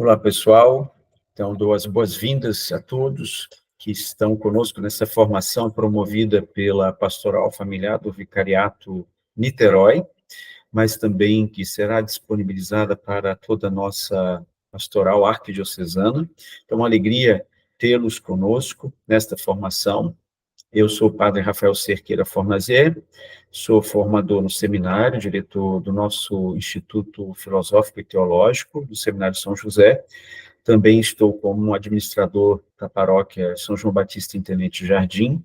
Olá, pessoal. Então, dou as boas-vindas a todos que estão conosco nessa formação promovida pela Pastoral Familiar do Vicariato Niterói, mas também que será disponibilizada para toda a nossa pastoral arquidiocesana. Então, uma alegria tê-los conosco nesta formação. Eu sou o padre Rafael Cerqueira Fornazier, sou formador no seminário, diretor do nosso Instituto Filosófico e Teológico, do Seminário São José. Também estou como administrador da paróquia São João Batista em Tenente Jardim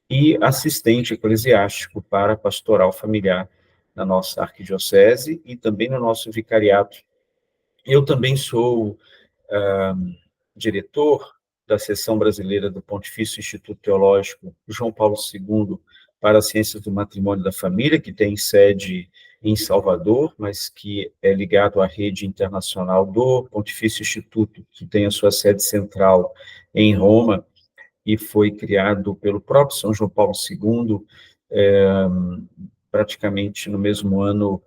e assistente eclesiástico para a pastoral familiar na nossa arquidiocese e também no nosso vicariato. Eu também sou diretor da seção brasileira do Pontifício Instituto Teológico João Paulo II para as Ciências do Matrimônio e da Família, que tem sede em Salvador, mas que é ligado à rede internacional do Pontifício Instituto, que tem a sua sede central em Roma, e foi criado pelo próprio São João Paulo II, praticamente no mesmo ano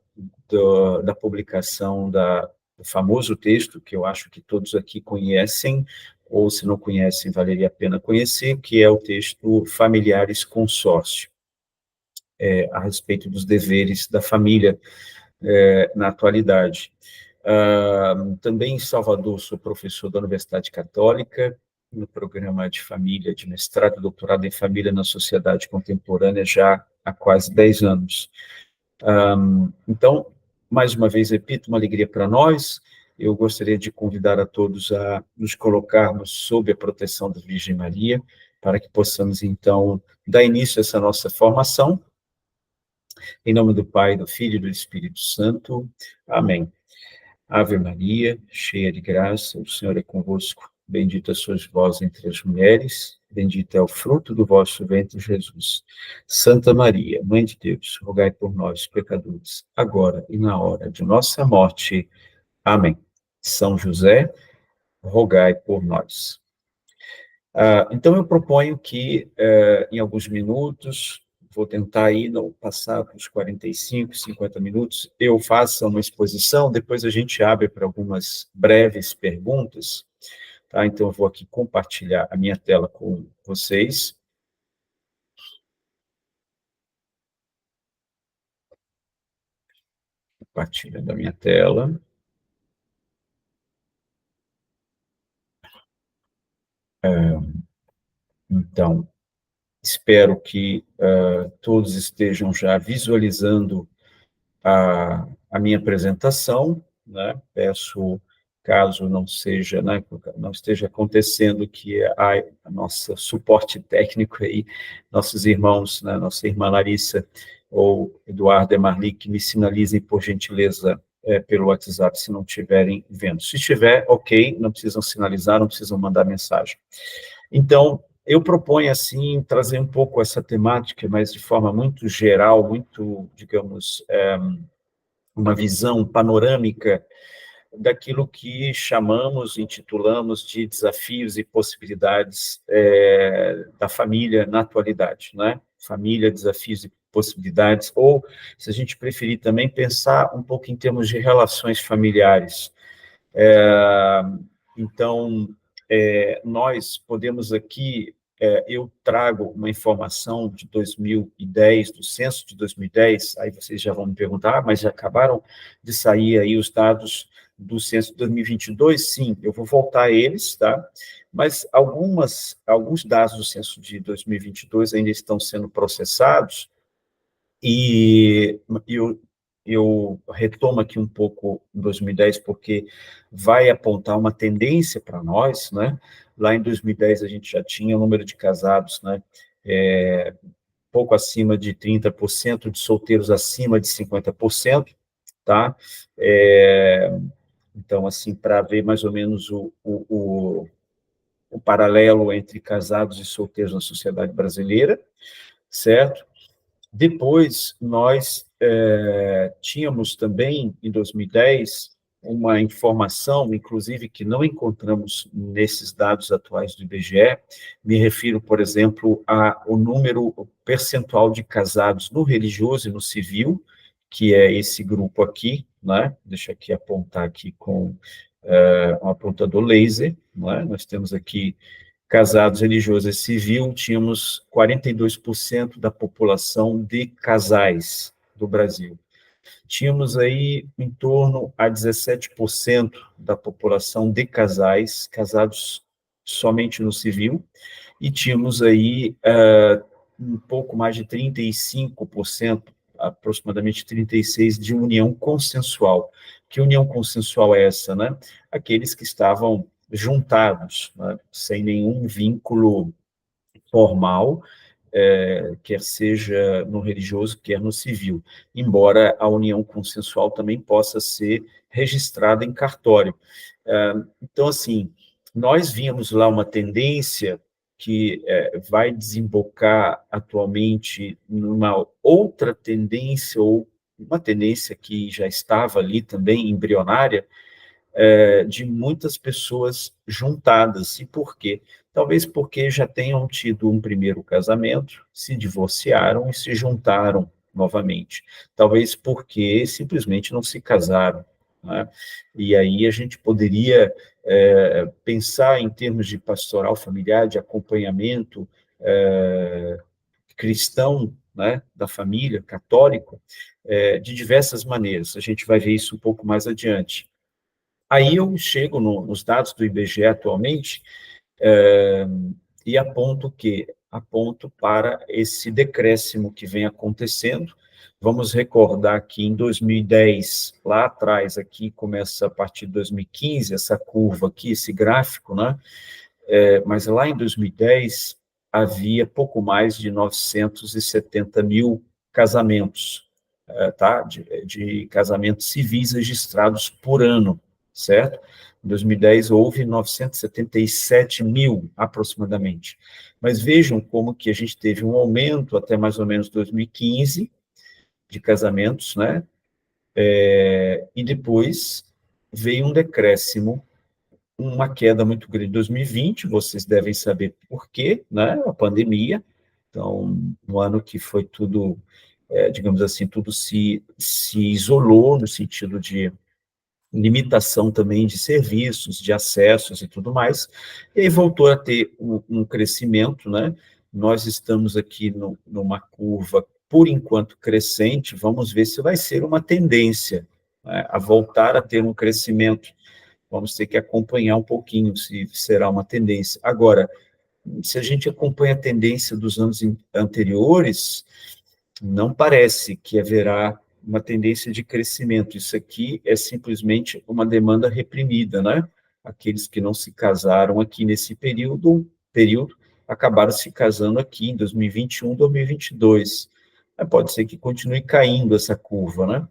da publicação do famoso texto, que eu acho que todos aqui conhecem, ou se não conhecem, valeria a pena conhecer, que é o texto Familiares Consórcio, a respeito dos deveres da família na atualidade. Também em Salvador sou professor da Universidade Católica, no programa de família, de mestrado e doutorado em família na sociedade contemporânea, já há quase 10 anos. Então, mais uma vez, repito, uma alegria para nós. Eu gostaria de convidar a todos a nos colocarmos sob a proteção da Virgem Maria, para que possamos, então, dar início a essa nossa formação. Em nome do Pai, do Filho e do Espírito Santo. Amém. Ave Maria, cheia de graça, o Senhor é convosco. Bendita sois vós entre as mulheres, bendito é o fruto do vosso ventre, Jesus. Santa Maria, Mãe de Deus, rogai por nós, pecadores, agora e na hora de nossa morte. Amém. São José, rogai por nós. Então, eu proponho que, em alguns minutos, vou tentar aí não passar dos 45, 50 minutos, eu faça uma exposição, depois a gente abre para algumas breves perguntas, tá? Então, eu vou aqui compartilhar a minha tela com vocês. Compartilhando a minha tela. Então, espero que todos estejam já visualizando a minha apresentação, né? Peço, caso não seja, né, não esteja acontecendo, que a nosso suporte técnico aí, nossos irmãos, né, nossa irmã Larissa ou Eduardo e Marli, que me sinalizem, por gentileza, pelo WhatsApp, se não estiverem vendo. Se estiver, ok, não precisam sinalizar, não precisam mandar mensagem. Então, eu proponho, assim, trazer um pouco essa temática, mas de forma muito geral, muito, digamos, uma visão panorâmica daquilo que chamamos, intitulamos de desafios e possibilidades da família na atualidade, né? Família, desafios e possibilidades, ou, se a gente preferir também, pensar um pouco em termos de relações familiares. Então, nós podemos aqui, eu trago uma informação de 2010, do censo de 2010, aí vocês já vão me perguntar, mas já acabaram de sair aí os dados do censo de 2022? Sim, eu vou voltar a eles, tá? Mas alguns dados do censo de 2022 ainda estão sendo processados, e eu retomo aqui um pouco em 2010, porque vai apontar uma tendência para nós, né? Lá em 2010 a gente já tinha o número de casados, né? Pouco acima de 30%, de solteiros acima de 50%, tá? Então, assim, para ver mais ou menos o paralelo entre casados e solteiros na sociedade brasileira, certo? Depois, nós tínhamos também, em 2010, uma informação, inclusive, que não encontramos nesses dados atuais do IBGE, me refiro, por exemplo, ao número percentual de casados no religioso e no civil, que é esse grupo aqui, né? Deixa eu aqui apontar aqui com um apontador laser, não é? Nós temos aqui casados religiosos e civil, tínhamos 42% da população de casais do Brasil. Tínhamos aí em torno a 17% da população de casais, casados somente no civil, e tínhamos aí um pouco mais de 35%, aproximadamente 36%, de união consensual. Que união consensual é essa, né? Aqueles que estavam juntados, né? Sem nenhum vínculo formal, quer seja no religioso, quer no civil, embora a união consensual também possa ser registrada em cartório. Então, assim, nós vimos lá uma tendência que vai desembocar atualmente numa outra tendência, ou uma tendência que já estava ali também embrionária, de muitas pessoas juntadas. E por quê? Talvez porque já tenham tido um primeiro casamento, se divorciaram e se juntaram novamente. Talvez porque simplesmente não se casaram, né? E aí a gente poderia pensar em termos de pastoral familiar, de acompanhamento cristão, né, da família, católico, de diversas maneiras. A gente vai ver isso um pouco mais adiante. Aí eu chego nos dados do IBGE atualmente, e aponto para esse decréscimo que vem acontecendo. Vamos recordar que em 2010, lá atrás, aqui começa a partir de 2015, essa curva aqui, esse gráfico, né? Mas lá em 2010 havia pouco mais de 970 mil casamentos, tá? De casamentos civis registrados por ano, certo? Em 2010 houve 977 mil, aproximadamente. Mas vejam como que a gente teve um aumento até mais ou menos 2015 de casamentos, né? E depois veio um decréscimo, uma queda muito grande em 2020, vocês devem saber por quê, né? A pandemia. Então, um ano que foi tudo, digamos assim, tudo se isolou no sentido de limitação também de serviços, de acessos e tudo mais, e aí voltou a ter um crescimento, né? Nós estamos aqui numa curva, por enquanto, crescente, vamos ver se vai ser uma tendência, né, a voltar a ter um crescimento. Vamos ter que acompanhar um pouquinho se será uma tendência. Agora, se a gente acompanha a tendência dos anos anteriores, não parece que haverá uma tendência de crescimento. Isso aqui é simplesmente uma demanda reprimida, né? Aqueles que não se casaram aqui nesse período acabaram se casando aqui em 2021, 2022. Pode ser que continue caindo essa curva, né?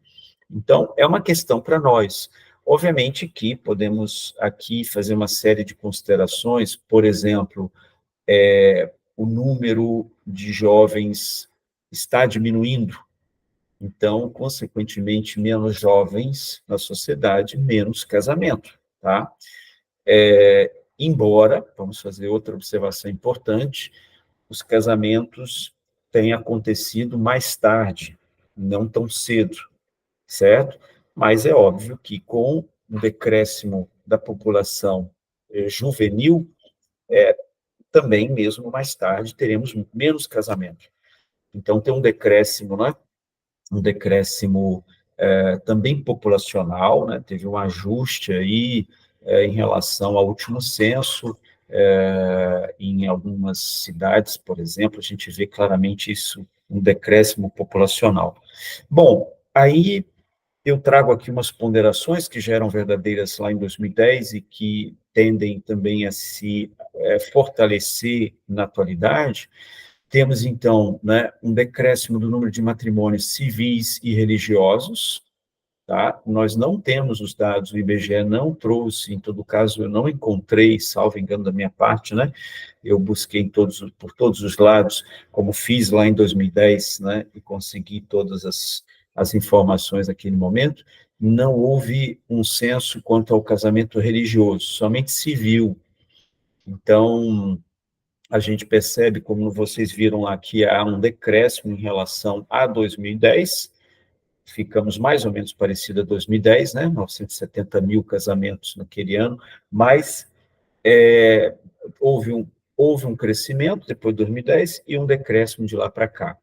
Então, é uma questão para nós. Obviamente que podemos aqui fazer uma série de considerações, por exemplo, o número de jovens está diminuindo, então, consequentemente, menos jovens na sociedade, menos casamento, tá? Embora, vamos fazer outra observação importante, os casamentos têm acontecido mais tarde, não tão cedo, certo? Mas é óbvio que com o decréscimo da população juvenil, também mesmo mais tarde teremos menos casamento. Então tem um decréscimo, né? Um decréscimo também populacional, né? Teve um ajuste aí em relação ao último censo, em algumas cidades, por exemplo, a gente vê claramente isso, um decréscimo populacional. Bom, aí eu trago aqui umas ponderações que já eram verdadeiras lá em 2010 e que tendem também a se fortalecer na atualidade. Temos, então, né, um decréscimo do número de matrimônios civis e religiosos, tá? Nós não temos os dados, o IBGE não trouxe, em todo caso, eu não encontrei, salvo engano da minha parte, né? Eu busquei por todos os lados, como fiz lá em 2010, né? E consegui todas as informações naquele momento. Não houve um censo quanto ao casamento religioso, somente civil. Então, a gente percebe, como vocês viram lá, que há um decréscimo em relação a 2010, ficamos mais ou menos parecido a 2010, né? 970 mil casamentos naquele ano, mas é, houve, um, houve um crescimento depois de 2010 e um decréscimo de lá para cá.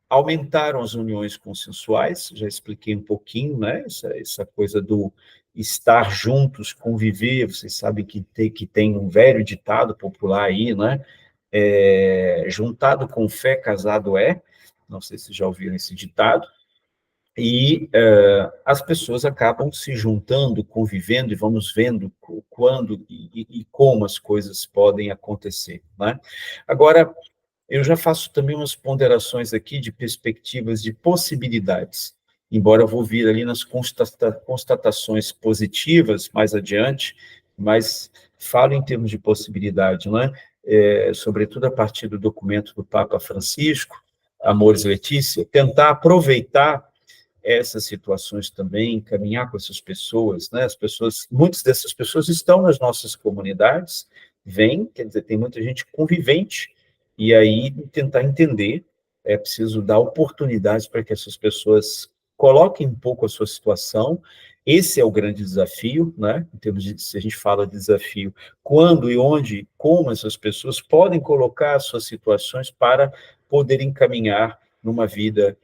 Aumentaram as uniões consensuais, já expliquei um pouquinho, né? Essa coisa do estar juntos, conviver, vocês sabem que tem um velho ditado popular aí, né? Juntado com fé, casado é. Não sei se já ouviram esse ditado. E as pessoas acabam se juntando, convivendo, e vamos vendo quando e como as coisas podem acontecer, né? Agora, eu já faço também umas ponderações aqui de perspectivas de possibilidades, embora eu vou vir ali nas constatações positivas mais adiante, mas falo em termos de possibilidade, não é? Sobretudo a partir do documento do Papa Francisco, Amoris Laetitia, tentar aproveitar essas situações também, caminhar com essas pessoas, né? As pessoas, muitas dessas pessoas estão nas nossas comunidades, vêm, quer dizer, tem muita gente convivente, e aí tentar entender, é preciso dar oportunidades para que essas pessoas coloquem um pouco a sua situação. Esse é o grande desafio, né? Em termos de, se a gente fala de desafio, quando e onde, como essas pessoas podem colocar as suas situações para poderem caminhar numa vida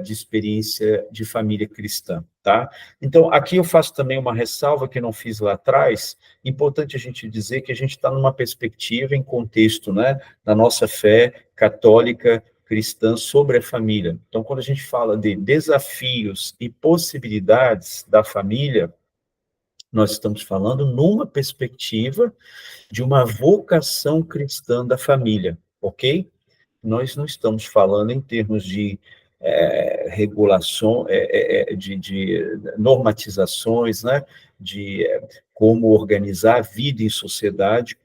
de experiência de família cristã, tá? Então, aqui eu faço também uma ressalva que não fiz lá atrás, importante a gente dizer que a gente está numa perspectiva, em contexto, né, da nossa fé católica cristã sobre a família. Então, quando a gente fala de desafios e possibilidades da família, nós estamos falando numa perspectiva de uma vocação cristã da família, ok? Nós não estamos falando em termos de regulação, de normatizações, né, de como organizar a vida em sociedade,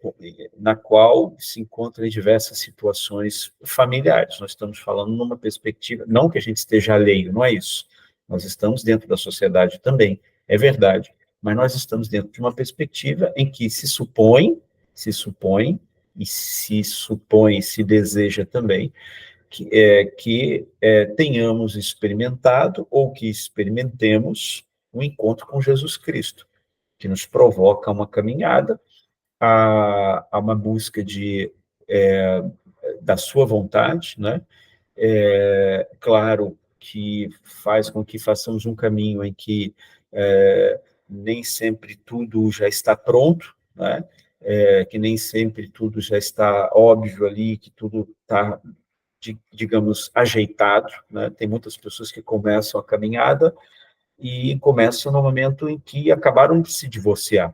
na qual se encontram em diversas situações familiares. Nós estamos falando numa perspectiva, não que a gente esteja alheio, não é isso. Nós estamos dentro da sociedade também, é verdade, mas nós estamos dentro de uma perspectiva em que se deseja também que tenhamos experimentado ou que experimentemos o encontro com Jesus Cristo, que nos provoca uma caminhada a uma busca da sua vontade, né? Claro que faz com que façamos um caminho em que nem sempre tudo já está pronto, né? Que nem sempre tudo já está óbvio ali, que tudo está, digamos, ajeitado, né? Tem muitas pessoas que começam a caminhada e começam no momento em que acabaram de se divorciar,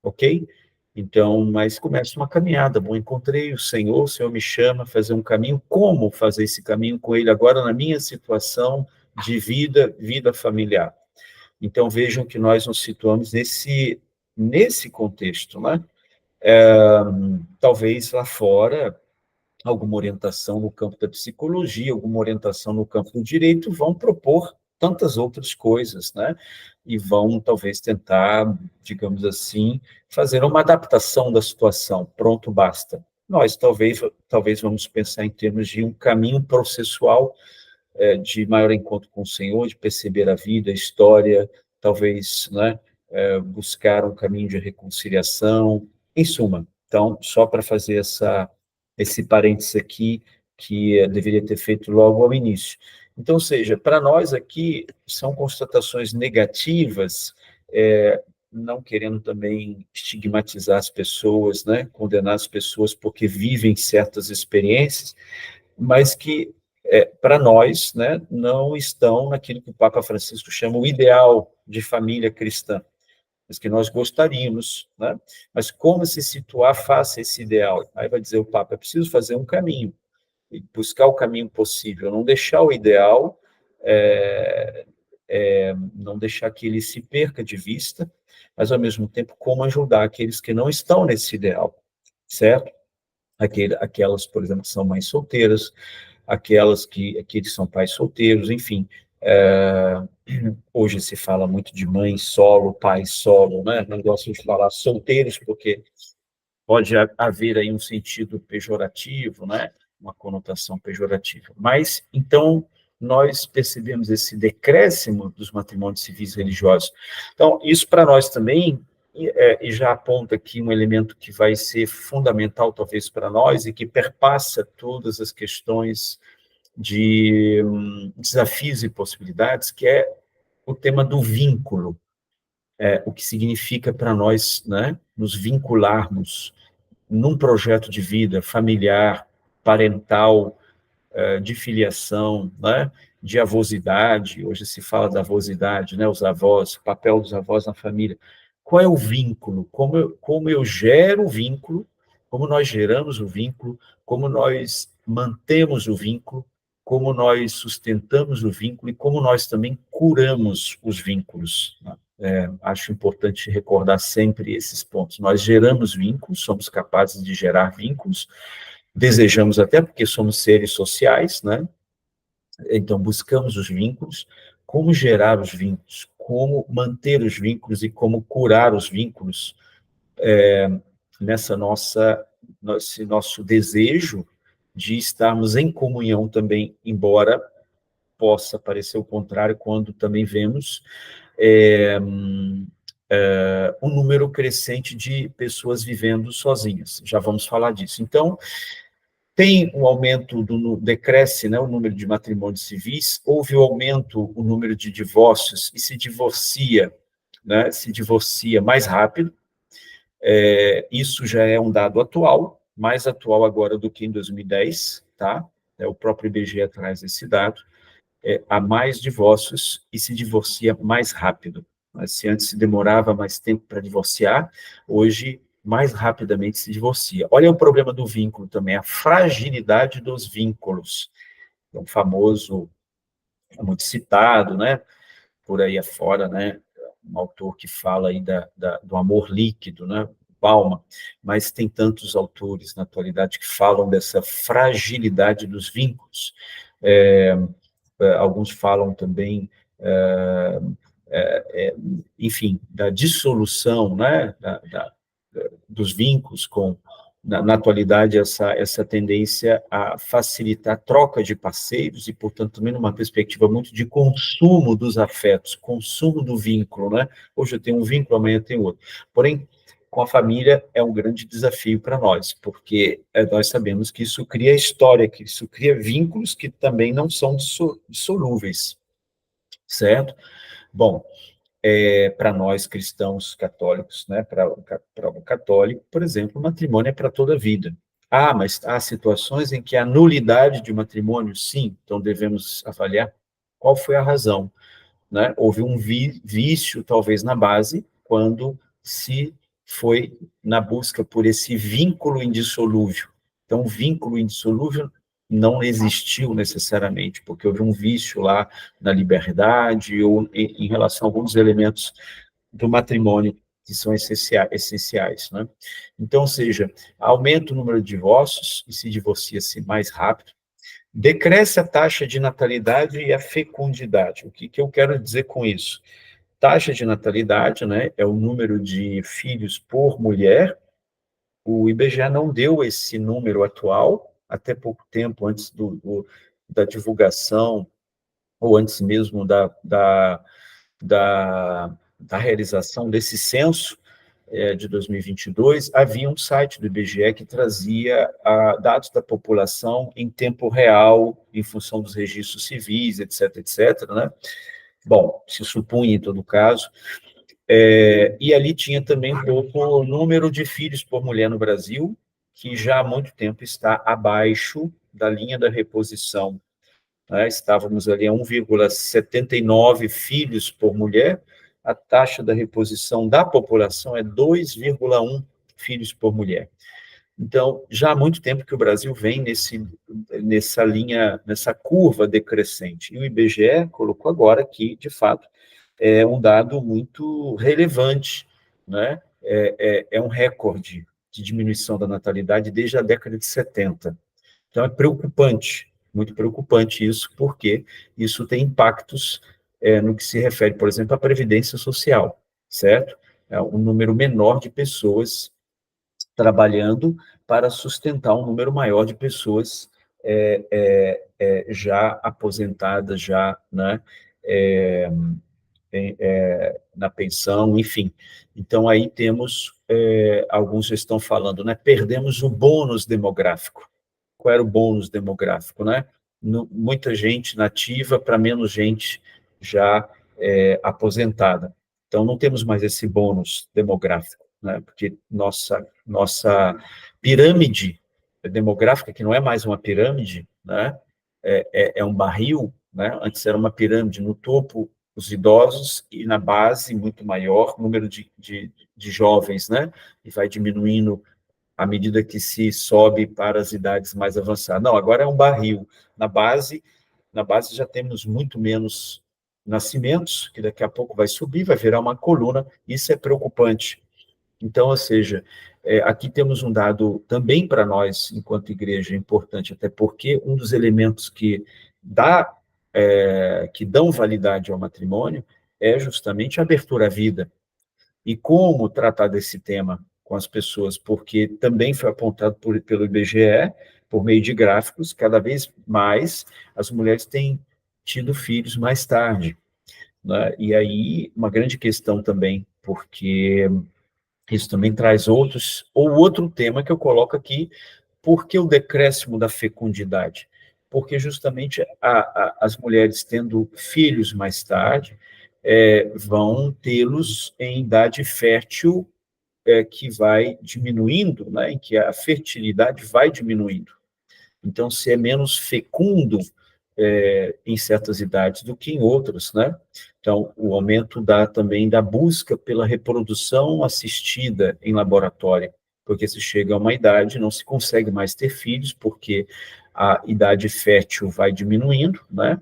ok? Então, mas começa uma caminhada. Bom, encontrei o Senhor me chama a fazer um caminho. Como fazer esse caminho com Ele agora na minha situação de vida familiar? Então, vejam que nós nos situamos nesse contexto, né? Talvez lá fora alguma orientação no campo da psicologia, alguma orientação no campo do direito, vão propor tantas outras coisas, né? E vão, talvez, tentar, digamos assim, fazer uma adaptação da situação. Pronto, basta. Nós, talvez vamos pensar em termos de um caminho processual de maior encontro com o Senhor, de perceber a vida, a história, talvez, né, buscar um caminho de reconciliação, em suma. Então, só para fazer esse parênteses aqui, que deveria ter feito logo ao início. Então, ou seja, para nós aqui, são constatações negativas, não querendo também estigmatizar as pessoas, né, condenar as pessoas porque vivem certas experiências, mas que, para nós, né, não estão naquilo que o Papa Francisco chama o ideal de família cristã, mas que nós gostaríamos, né? Mas como se situar face a esse ideal? Aí vai dizer o Papa, é preciso fazer um caminho, e buscar o caminho possível, não deixar o ideal, não deixar que ele se perca de vista, mas, ao mesmo tempo, como ajudar aqueles que não estão nesse ideal, certo? Aquelas, por exemplo, que são mães solteiras, aqueles são pais solteiros, enfim. Hoje se fala muito de mãe solo, pai solo, né? Não gosto de falar solteiros, porque pode haver aí um sentido pejorativo, né? Uma conotação pejorativa. Mas, então, nós percebemos esse decréscimo dos matrimônios civis e religiosos. Então, isso para nós também, e já aponta aqui um elemento que vai ser fundamental, talvez, para nós, e que perpassa todas as questões de desafios e possibilidades, que é o tema do vínculo, o que significa para nós, né, nos vincularmos num projeto de vida familiar, parental, de filiação, né, de avosidade. Hoje se fala da avosidade, né, os avós, o papel dos avós na família. Qual é o vínculo? Como eu gero o vínculo, como nós geramos o vínculo, como nós mantemos o vínculo, como nós sustentamos o vínculo e como nós também curamos os vínculos. Acho importante recordar sempre esses pontos. Nós geramos vínculos, somos capazes de gerar vínculos, desejamos até porque somos seres sociais, né? Então buscamos os vínculos, como gerar os vínculos, como manter os vínculos e como curar os vínculos nesse nosso desejo de estarmos em comunhão também, embora possa parecer o contrário quando também vemos um número crescente de pessoas vivendo sozinhas. Já vamos falar disso. Então, tem um aumento, decresce, né, o número de matrimônios civis, houve o aumento, o número de divórcios, e se divorcia, né, se divorcia mais rápido. Isso já é um dado atual, mais atual agora do que em 2010, tá? O próprio IBGE traz esse dado. Há mais divórcios e se divorcia mais rápido. Mas se antes se demorava mais tempo para divorciar, hoje mais rapidamente se divorcia. Olha o problema do vínculo também, a fragilidade dos vínculos. É um famoso, muito citado, né, por aí afora, né, um autor que fala aí do amor líquido, né, Bauman, mas tem tantos autores na atualidade que falam dessa fragilidade dos vínculos. Alguns falam também, enfim, da dissolução, né, dos vínculos na atualidade, essa tendência a facilitar a troca de parceiros e, portanto, também numa perspectiva muito de consumo dos afetos, consumo do vínculo, né? Hoje eu tenho um vínculo, amanhã eu tenho outro. Porém, com a família é um grande desafio para nós, porque nós sabemos que isso cria história, que isso cria vínculos que também não são dissolúveis, certo? Bom, para nós cristãos católicos, né, para o católico, por exemplo, o matrimônio é para toda a vida. Mas há situações em que a nulidade de matrimônio, sim, então devemos avaliar qual foi a razão, né? Houve um vício, talvez, na base, quando se foi na busca por esse vínculo indissolúvel. Então, o vínculo indissolúvel não existiu necessariamente, porque houve um vício lá na liberdade ou em relação a alguns elementos do matrimônio que são essenciais, né? Então, ou seja, aumenta o número de divórcios e se divorcia-se mais rápido, decresce a taxa de natalidade e a fecundidade. O que eu quero dizer com isso? Taxa de natalidade, né, é o número de filhos por mulher. O IBGE não deu esse número atual, até pouco tempo antes da divulgação, ou antes mesmo da realização desse censo de 2022, havia um site do IBGE que trazia dados da população em tempo real, em função dos registros civis, etc., etc., né? Bom, se supunha, em todo caso, e ali tinha também um pouco o número de filhos por mulher no Brasil, que já há muito tempo está abaixo da linha da reposição, né? Estávamos ali a 1,79 filhos por mulher, a taxa da reposição da população é 2,1 filhos por mulher. Então, já há muito tempo que o Brasil vem nessa linha, nessa curva decrescente. E o IBGE colocou agora que, de fato, é um dado muito relevante, né? É um recorde de diminuição da natalidade desde a década de 70. Então, é preocupante, muito preocupante isso, porque isso tem impactos no que se refere, por exemplo, à previdência social, certo? É um número menor de pessoas trabalhando para sustentar um número maior de pessoas já aposentadas, já, né, é, na pensão, enfim. Então, aí temos, alguns já estão falando, né, perdemos o bônus demográfico. Qual era o bônus demográfico, né? Muita gente nativa para menos gente já aposentada. Então, não temos mais esse bônus demográfico, né? Porque nossa pirâmide demográfica, que não é mais uma pirâmide, né? É um barril, né? Antes era uma pirâmide, no topo os idosos e na base muito maior número de jovens, né? E vai diminuindo à medida que se sobe para as idades mais avançadas. Não, agora é um barril. Na base já temos muito menos nascimentos, que daqui a pouco vai subir, vai virar uma coluna, isso é preocupante. Então, ou seja, aqui temos um dado também para nós, enquanto igreja, importante, até porque um dos elementos que dão validade ao matrimônio é justamente a abertura à vida. E como tratar desse tema com as pessoas? Porque também foi apontado pelo IBGE, por meio de gráficos, cada vez mais as mulheres têm tido filhos mais tarde, né? E aí, uma grande questão também, porque isso também traz outro tema que eu coloco aqui, por que o decréscimo da fecundidade? Porque justamente as mulheres tendo filhos mais tarde, vão tê-los em idade fértil, que vai diminuindo, né, em que a fertilidade vai diminuindo. Então, se é menos fecundo em certas idades do que em outras, né? Então, o aumento também da busca pela reprodução assistida em laboratório, porque se chega a uma idade, não se consegue mais ter filhos, porque a idade fértil vai diminuindo, né?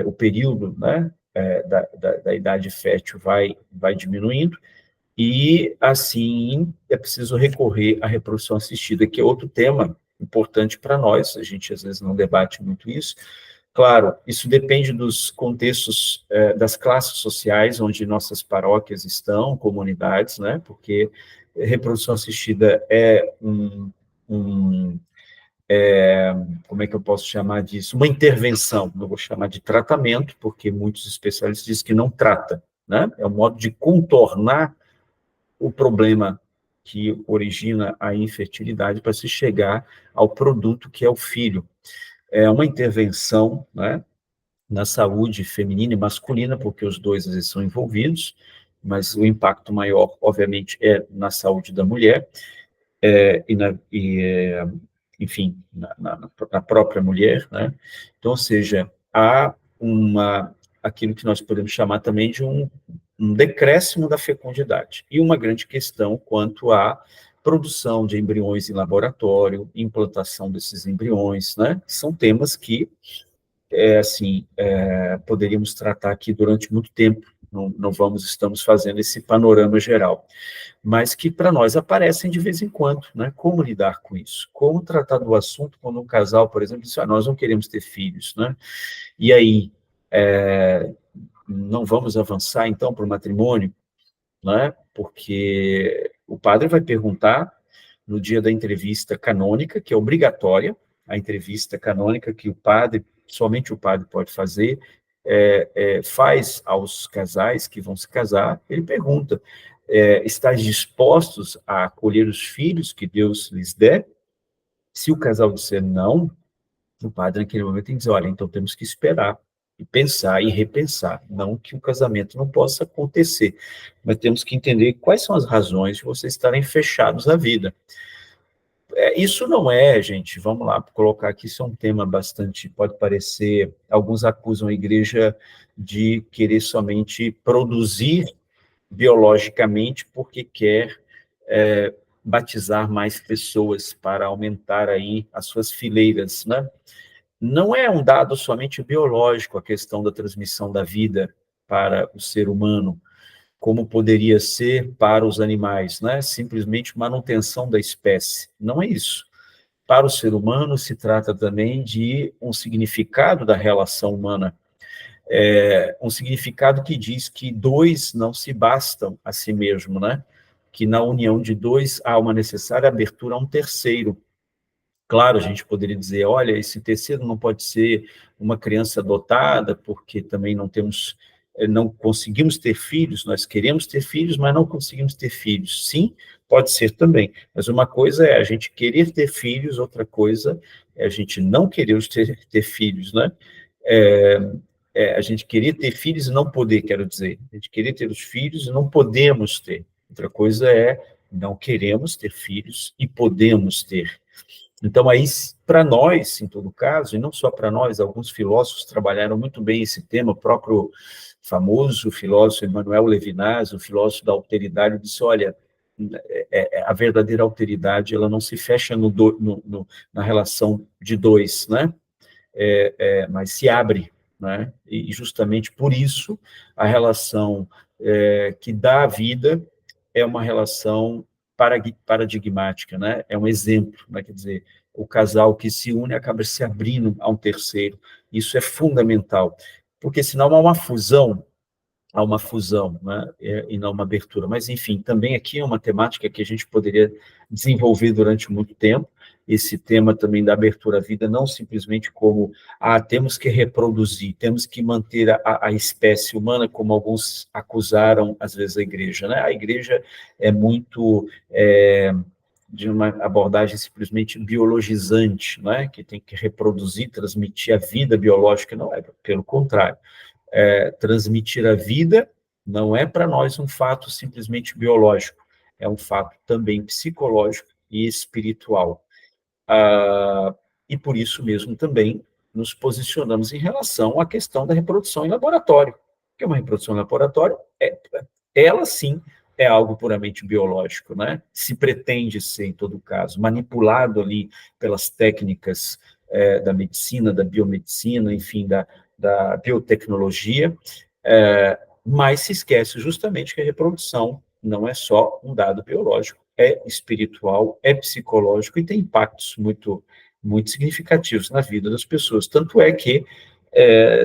O período, né, da idade fértil vai diminuindo, e, assim, é preciso recorrer à reprodução assistida, que é outro tema importante para nós, a gente às vezes não debate muito isso. Claro, isso depende dos contextos, das classes sociais onde nossas paróquias estão, comunidades, né? Porque reprodução assistida é como é que eu posso chamar disso? Uma intervenção, não vou chamar de tratamento, porque muitos especialistas dizem que não trata, né? É um modo de contornar o problema que origina a infertilidade para se chegar ao produto que é o filho. É uma intervenção, né, na saúde feminina e masculina, porque os dois às vezes são envolvidos, mas o impacto maior, obviamente, é na saúde da mulher, é, e, na, e é, enfim, na própria mulher, né? Então, ou seja, há aquilo que nós podemos chamar também de um decréscimo da fecundidade, e uma grande questão quanto à produção de embriões em laboratório, implantação desses embriões, né? São temas que, assim, poderíamos tratar aqui durante muito tempo, não estamos fazendo esse panorama geral, mas que para nós aparecem de vez em quando, né? Como lidar com isso? Como tratar do assunto quando um casal, por exemplo, diz, nós não queremos ter filhos, né? E aí, não vamos avançar, então, para o matrimônio, né? Porque o padre vai perguntar no dia da entrevista canônica, que é obrigatória, a entrevista canônica que somente o padre pode fazer, faz aos casais que vão se casar, ele pergunta, estáis dispostos a acolher os filhos que Deus lhes der? Se o casal disser não, o padre naquele momento tem que dizer, olha, então temos que esperar, e pensar e repensar, não que o casamento não possa acontecer, mas temos que entender quais são as razões de vocês estarem fechados à vida. Isso não é, gente, vamos lá, colocar aqui, isso é um tema bastante, pode parecer, alguns acusam a igreja de querer somente produzir biologicamente porque quer batizar mais pessoas para aumentar aí as suas fileiras, né? Não é um dado somente biológico a questão da transmissão da vida para o ser humano, como poderia ser para os animais, né? Simplesmente manutenção da espécie. Não é isso. Para o ser humano, se trata também de um significado da relação humana, um significado que diz que dois não se bastam a si mesmo, né? Que na união de dois há uma necessária abertura a um terceiro. Claro, a gente poderia dizer, olha, esse terceiro não pode ser uma criança adotada, porque também não conseguimos ter filhos, nós queremos ter filhos, mas não conseguimos ter filhos. Sim, pode ser também, mas uma coisa é a gente querer ter filhos, outra coisa é a gente não querer ter filhos, né? É, a gente querer ter filhos e não poder, quero dizer. A gente querer ter os filhos e não podemos ter. Outra coisa é não queremos ter filhos e podemos ter. Então, aí, para nós, em todo caso, e não só para nós, alguns filósofos trabalharam muito bem esse tema, o próprio famoso filósofo Emmanuel Levinas, o filósofo da alteridade, disse, olha, a verdadeira alteridade, ela não se fecha na relação de dois, né? Mas se abre, né? E justamente por isso, a relação que dá a vida é uma relação paradigmática, né? É um exemplo, né? Quer dizer, o casal que se une acaba se abrindo a um terceiro. Isso é fundamental, porque senão há uma fusão, né? E não uma abertura. Mas, enfim, também aqui é uma temática que a gente poderia desenvolver durante muito tempo, esse tema também da abertura à vida, não simplesmente como, temos que reproduzir, temos que manter a espécie humana, como alguns acusaram, às vezes, a igreja, né? A igreja é muito... de uma abordagem simplesmente biologizante, né? Que tem que reproduzir, transmitir a vida biológica, não é, pelo contrário. Transmitir a vida não é para nós um fato simplesmente biológico, é um fato também psicológico e espiritual. E por isso mesmo também nos posicionamos em relação à questão da reprodução em laboratório, que é uma reprodução em laboratório, ela sim é algo puramente biológico, né? Se pretende ser, em todo caso, manipulado ali pelas técnicas da medicina, da biomedicina, enfim, da biotecnologia, mas se esquece justamente que a reprodução não é só um dado biológico, é espiritual, é psicológico e tem impactos muito, muito significativos na vida das pessoas. Tanto é que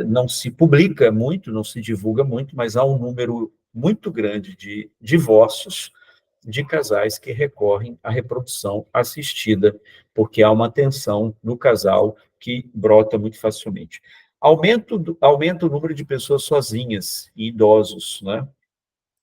não se publica muito, não se divulga muito, mas há um número muito grande de divórcios de casais que recorrem à reprodução assistida, porque há uma tensão no casal que brota muito facilmente. Aumenta o número de pessoas sozinhas e idosos, né?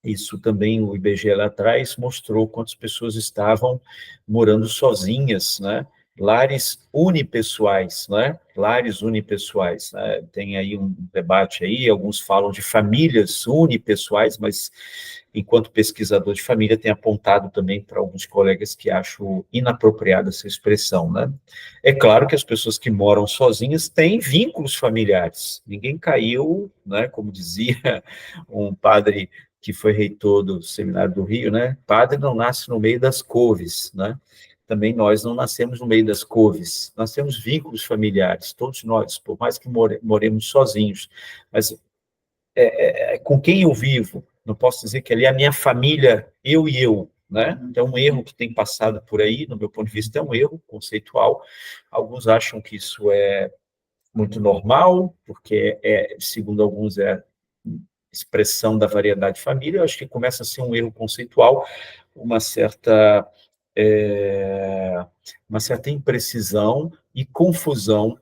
Isso também o IBGE lá atrás mostrou quantas pessoas estavam morando sozinhas, né? Lares unipessoais, né? Lares unipessoais, né? Tem aí um debate aí, alguns falam de famílias unipessoais, mas enquanto pesquisador de família tem apontado também para alguns colegas que acho inapropriada essa expressão, né? É claro que as pessoas que moram sozinhas têm vínculos familiares. Ninguém caiu, né? Como dizia um padre que foi reitor do Seminário do Rio, né? Padre não nasce no meio das couves, né? Também nós não nascemos no meio das couves, nós temos vínculos familiares, todos nós, por mais que moremos sozinhos, mas com quem eu vivo, não posso dizer que ali é a minha família, eu e eu, né? Então, um erro que tem passado por aí, no meu ponto de vista, é um erro conceitual. Alguns acham que isso é muito normal, porque, segundo alguns, é expressão da variedade de família. Eu acho que começa a ser um erro conceitual, uma certa, é, uma certa imprecisão e confusão,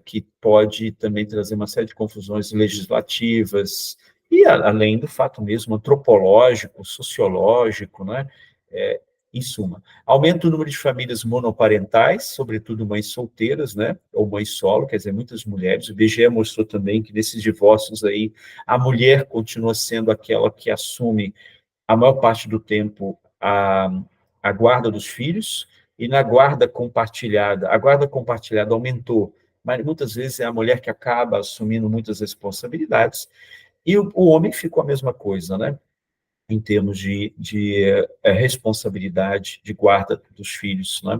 que pode também trazer uma série de confusões legislativas, e além do fato mesmo antropológico, sociológico, né? Em suma, aumenta o número de famílias monoparentais, sobretudo mães solteiras, né, ou mães solo, quer dizer, muitas mulheres. O IBGE mostrou também que nesses divórcios aí, a mulher continua sendo aquela que assume a maior parte do tempo a guarda dos filhos, e na a guarda compartilhada aumentou, mas muitas vezes é a mulher que acaba assumindo muitas responsabilidades, e o homem ficou a mesma coisa, né? Em termos de responsabilidade de guarda dos filhos, né?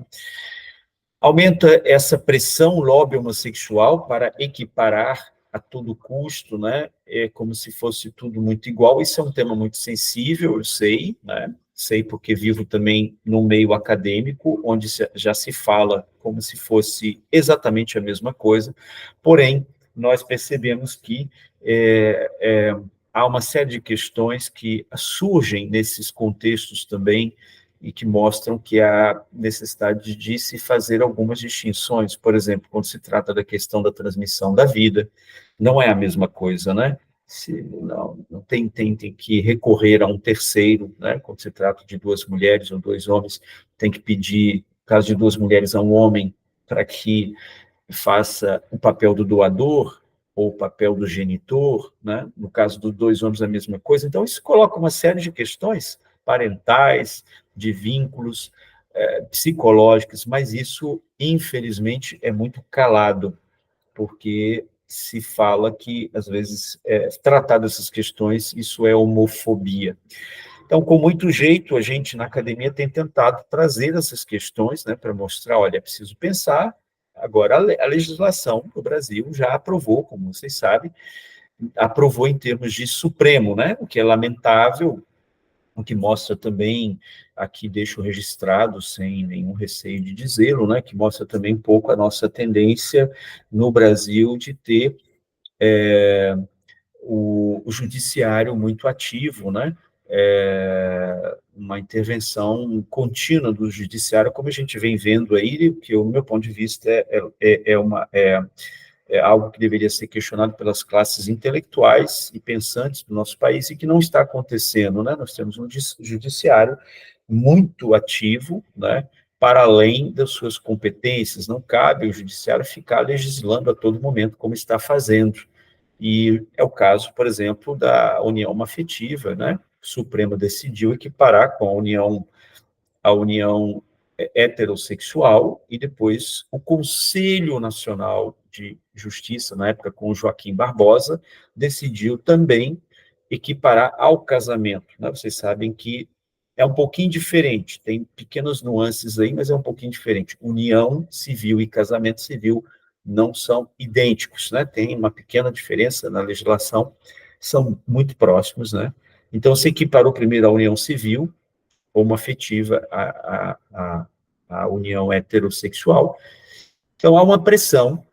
Aumenta essa pressão lobby homossexual para equiparar a todo custo, né? É como se fosse tudo muito igual. Isso é um tema muito sensível, eu sei, né? Sei porque vivo também num meio acadêmico, onde já se fala como se fosse exatamente a mesma coisa, porém, nós percebemos que há uma série de questões que surgem nesses contextos também, e que mostram que há necessidade de se fazer algumas distinções. Por exemplo, quando se trata da questão da transmissão da vida, não é a mesma coisa, né? Não tem que recorrer a um terceiro, né? Quando se trata de duas mulheres ou dois homens, tem que pedir, no caso de duas mulheres, a um homem para que faça o papel do doador ou o papel do genitor, né? No caso dos dois homens, a mesma coisa. Então, isso coloca uma série de questões parentais, de vínculos psicológicos, mas isso, infelizmente, é muito calado, porque se fala que, às vezes, tratar dessas questões, isso é homofobia. Então, com muito jeito, a gente na academia tem tentado trazer essas questões, né, para mostrar, olha, é preciso pensar. Agora, a legislação do Brasil já aprovou, como vocês sabem, aprovou em termos de Supremo, né, o que é lamentável, o que mostra também, aqui deixo registrado, sem nenhum receio de dizê-lo, né, que mostra também um pouco a nossa tendência no Brasil de ter o judiciário muito ativo, né? Uma intervenção contínua do judiciário, como a gente vem vendo aí, que, o meu ponto de vista, é algo que deveria ser questionado pelas classes intelectuais e pensantes do nosso país e que não está acontecendo, né? Nós temos um judiciário muito ativo, né? Para além das suas competências, não cabe ao judiciário ficar legislando a todo momento, como está fazendo. E é o caso, por exemplo, da união afetiva, né? O Supremo decidiu equiparar com a união heterossexual, e depois o Conselho Nacional de Justiça, na época com o Joaquim Barbosa, decidiu também equiparar ao casamento, né? Vocês sabem que é um pouquinho diferente, tem pequenas nuances aí, mas é um pouquinho diferente. União civil e casamento civil não são idênticos, né? Tem uma pequena diferença na legislação, são muito próximos, né? Então, se equiparou primeiro a união civil, homoafetiva, a união heterossexual. Então, há uma pressão,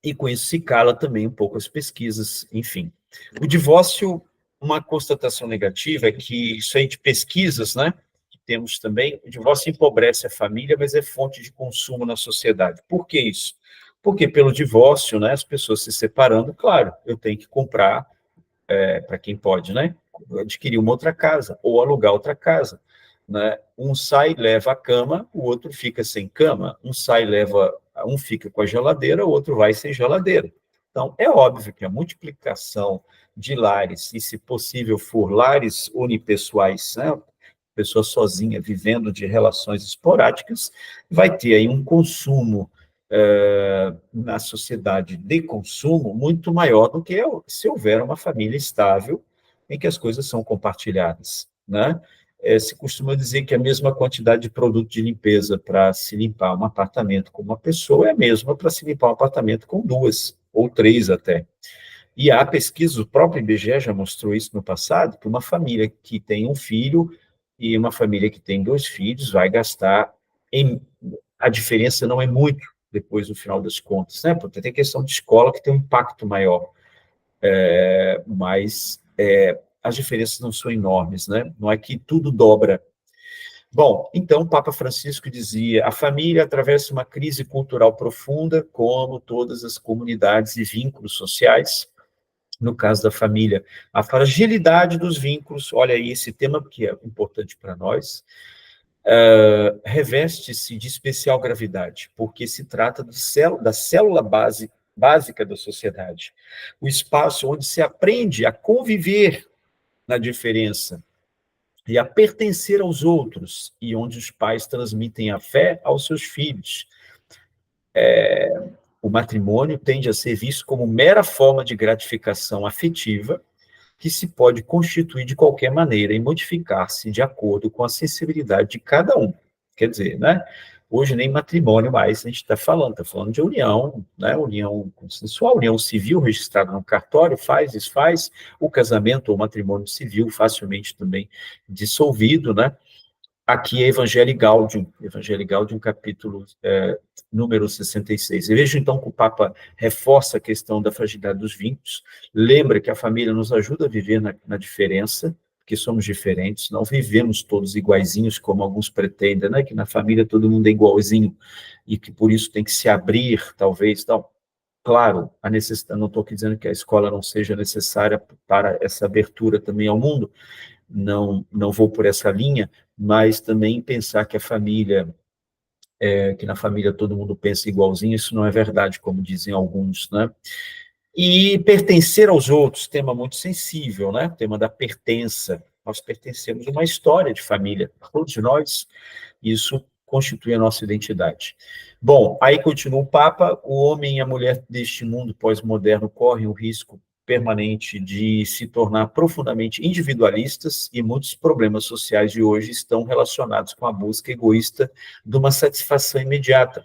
e com isso se cala também um pouco as pesquisas, enfim. O divórcio, uma constatação negativa é que isso aí de pesquisas, né, que temos também, o divórcio empobrece a família, mas é fonte de consumo na sociedade. Por que isso? Porque pelo divórcio, né, as pessoas se separando, claro, eu tenho que comprar, para quem pode, né, adquirir uma outra casa, ou alugar outra casa, né? Um sai, leva a cama, o outro fica sem cama, um fica com a geladeira, o outro vai sem geladeira. Então, é óbvio que a multiplicação de lares, e se possível for lares unipessoais, né, pessoa sozinha vivendo de relações esporádicas, vai ter aí um consumo na sociedade de consumo muito maior do que se houver uma família estável em que as coisas são compartilhadas, né? Se costuma dizer que a mesma quantidade de produto de limpeza para se limpar um apartamento com uma pessoa é a mesma para se limpar um apartamento com duas, ou três até. E há pesquisas, o próprio IBGE já mostrou isso no passado, que uma família que tem um filho e uma família que tem dois filhos vai gastar, a diferença não é muito depois no final das contas, né? Porque tem questão de escola que tem um impacto maior, mas as diferenças não são enormes, né? Não é que tudo dobra. Bom, então, o Papa Francisco dizia: a família atravessa uma crise cultural profunda, como todas as comunidades e vínculos sociais. No caso da família, a fragilidade dos vínculos, olha aí esse tema que é importante para nós, reveste-se de especial gravidade, porque se trata da célula básica da sociedade, o espaço onde se aprende a conviver na diferença e a pertencer aos outros, e onde os pais transmitem a fé aos seus filhos. O matrimônio tende a ser visto como mera forma de gratificação afetiva, que se pode constituir de qualquer maneira e modificar-se de acordo com a sensibilidade de cada um. Quer dizer, né? Hoje nem matrimônio mais a gente está falando de união, né? União consensual, união civil registrada no cartório, faz, desfaz, o casamento ou matrimônio civil facilmente também dissolvido, né? Aqui é Evangelii Gaudium, capítulo número 66. Eu vejo, então, que o Papa reforça a questão da fragilidade dos vínculos, lembra que a família nos ajuda a viver na diferença, porque somos diferentes, não vivemos todos iguaizinhos, como alguns pretendem, né? Que na família todo mundo é igualzinho, e que por isso tem que se abrir, talvez, não. Claro, a necessidade, não estou aqui dizendo que a escola não seja necessária para essa abertura também ao mundo, não vou por essa linha, mas também pensar que a família, que na família todo mundo pensa igualzinho, isso não é verdade, como dizem alguns, né? E pertencer aos outros, tema muito sensível, né? O tema da pertença. Nós pertencemos a uma história de família, todos nós, isso constitui a nossa identidade. Bom, aí continua o Papa: o homem e a mulher deste mundo pós-moderno correm o risco permanente de se tornar profundamente individualistas, e muitos problemas sociais de hoje estão relacionados com a busca egoísta de uma satisfação imediata,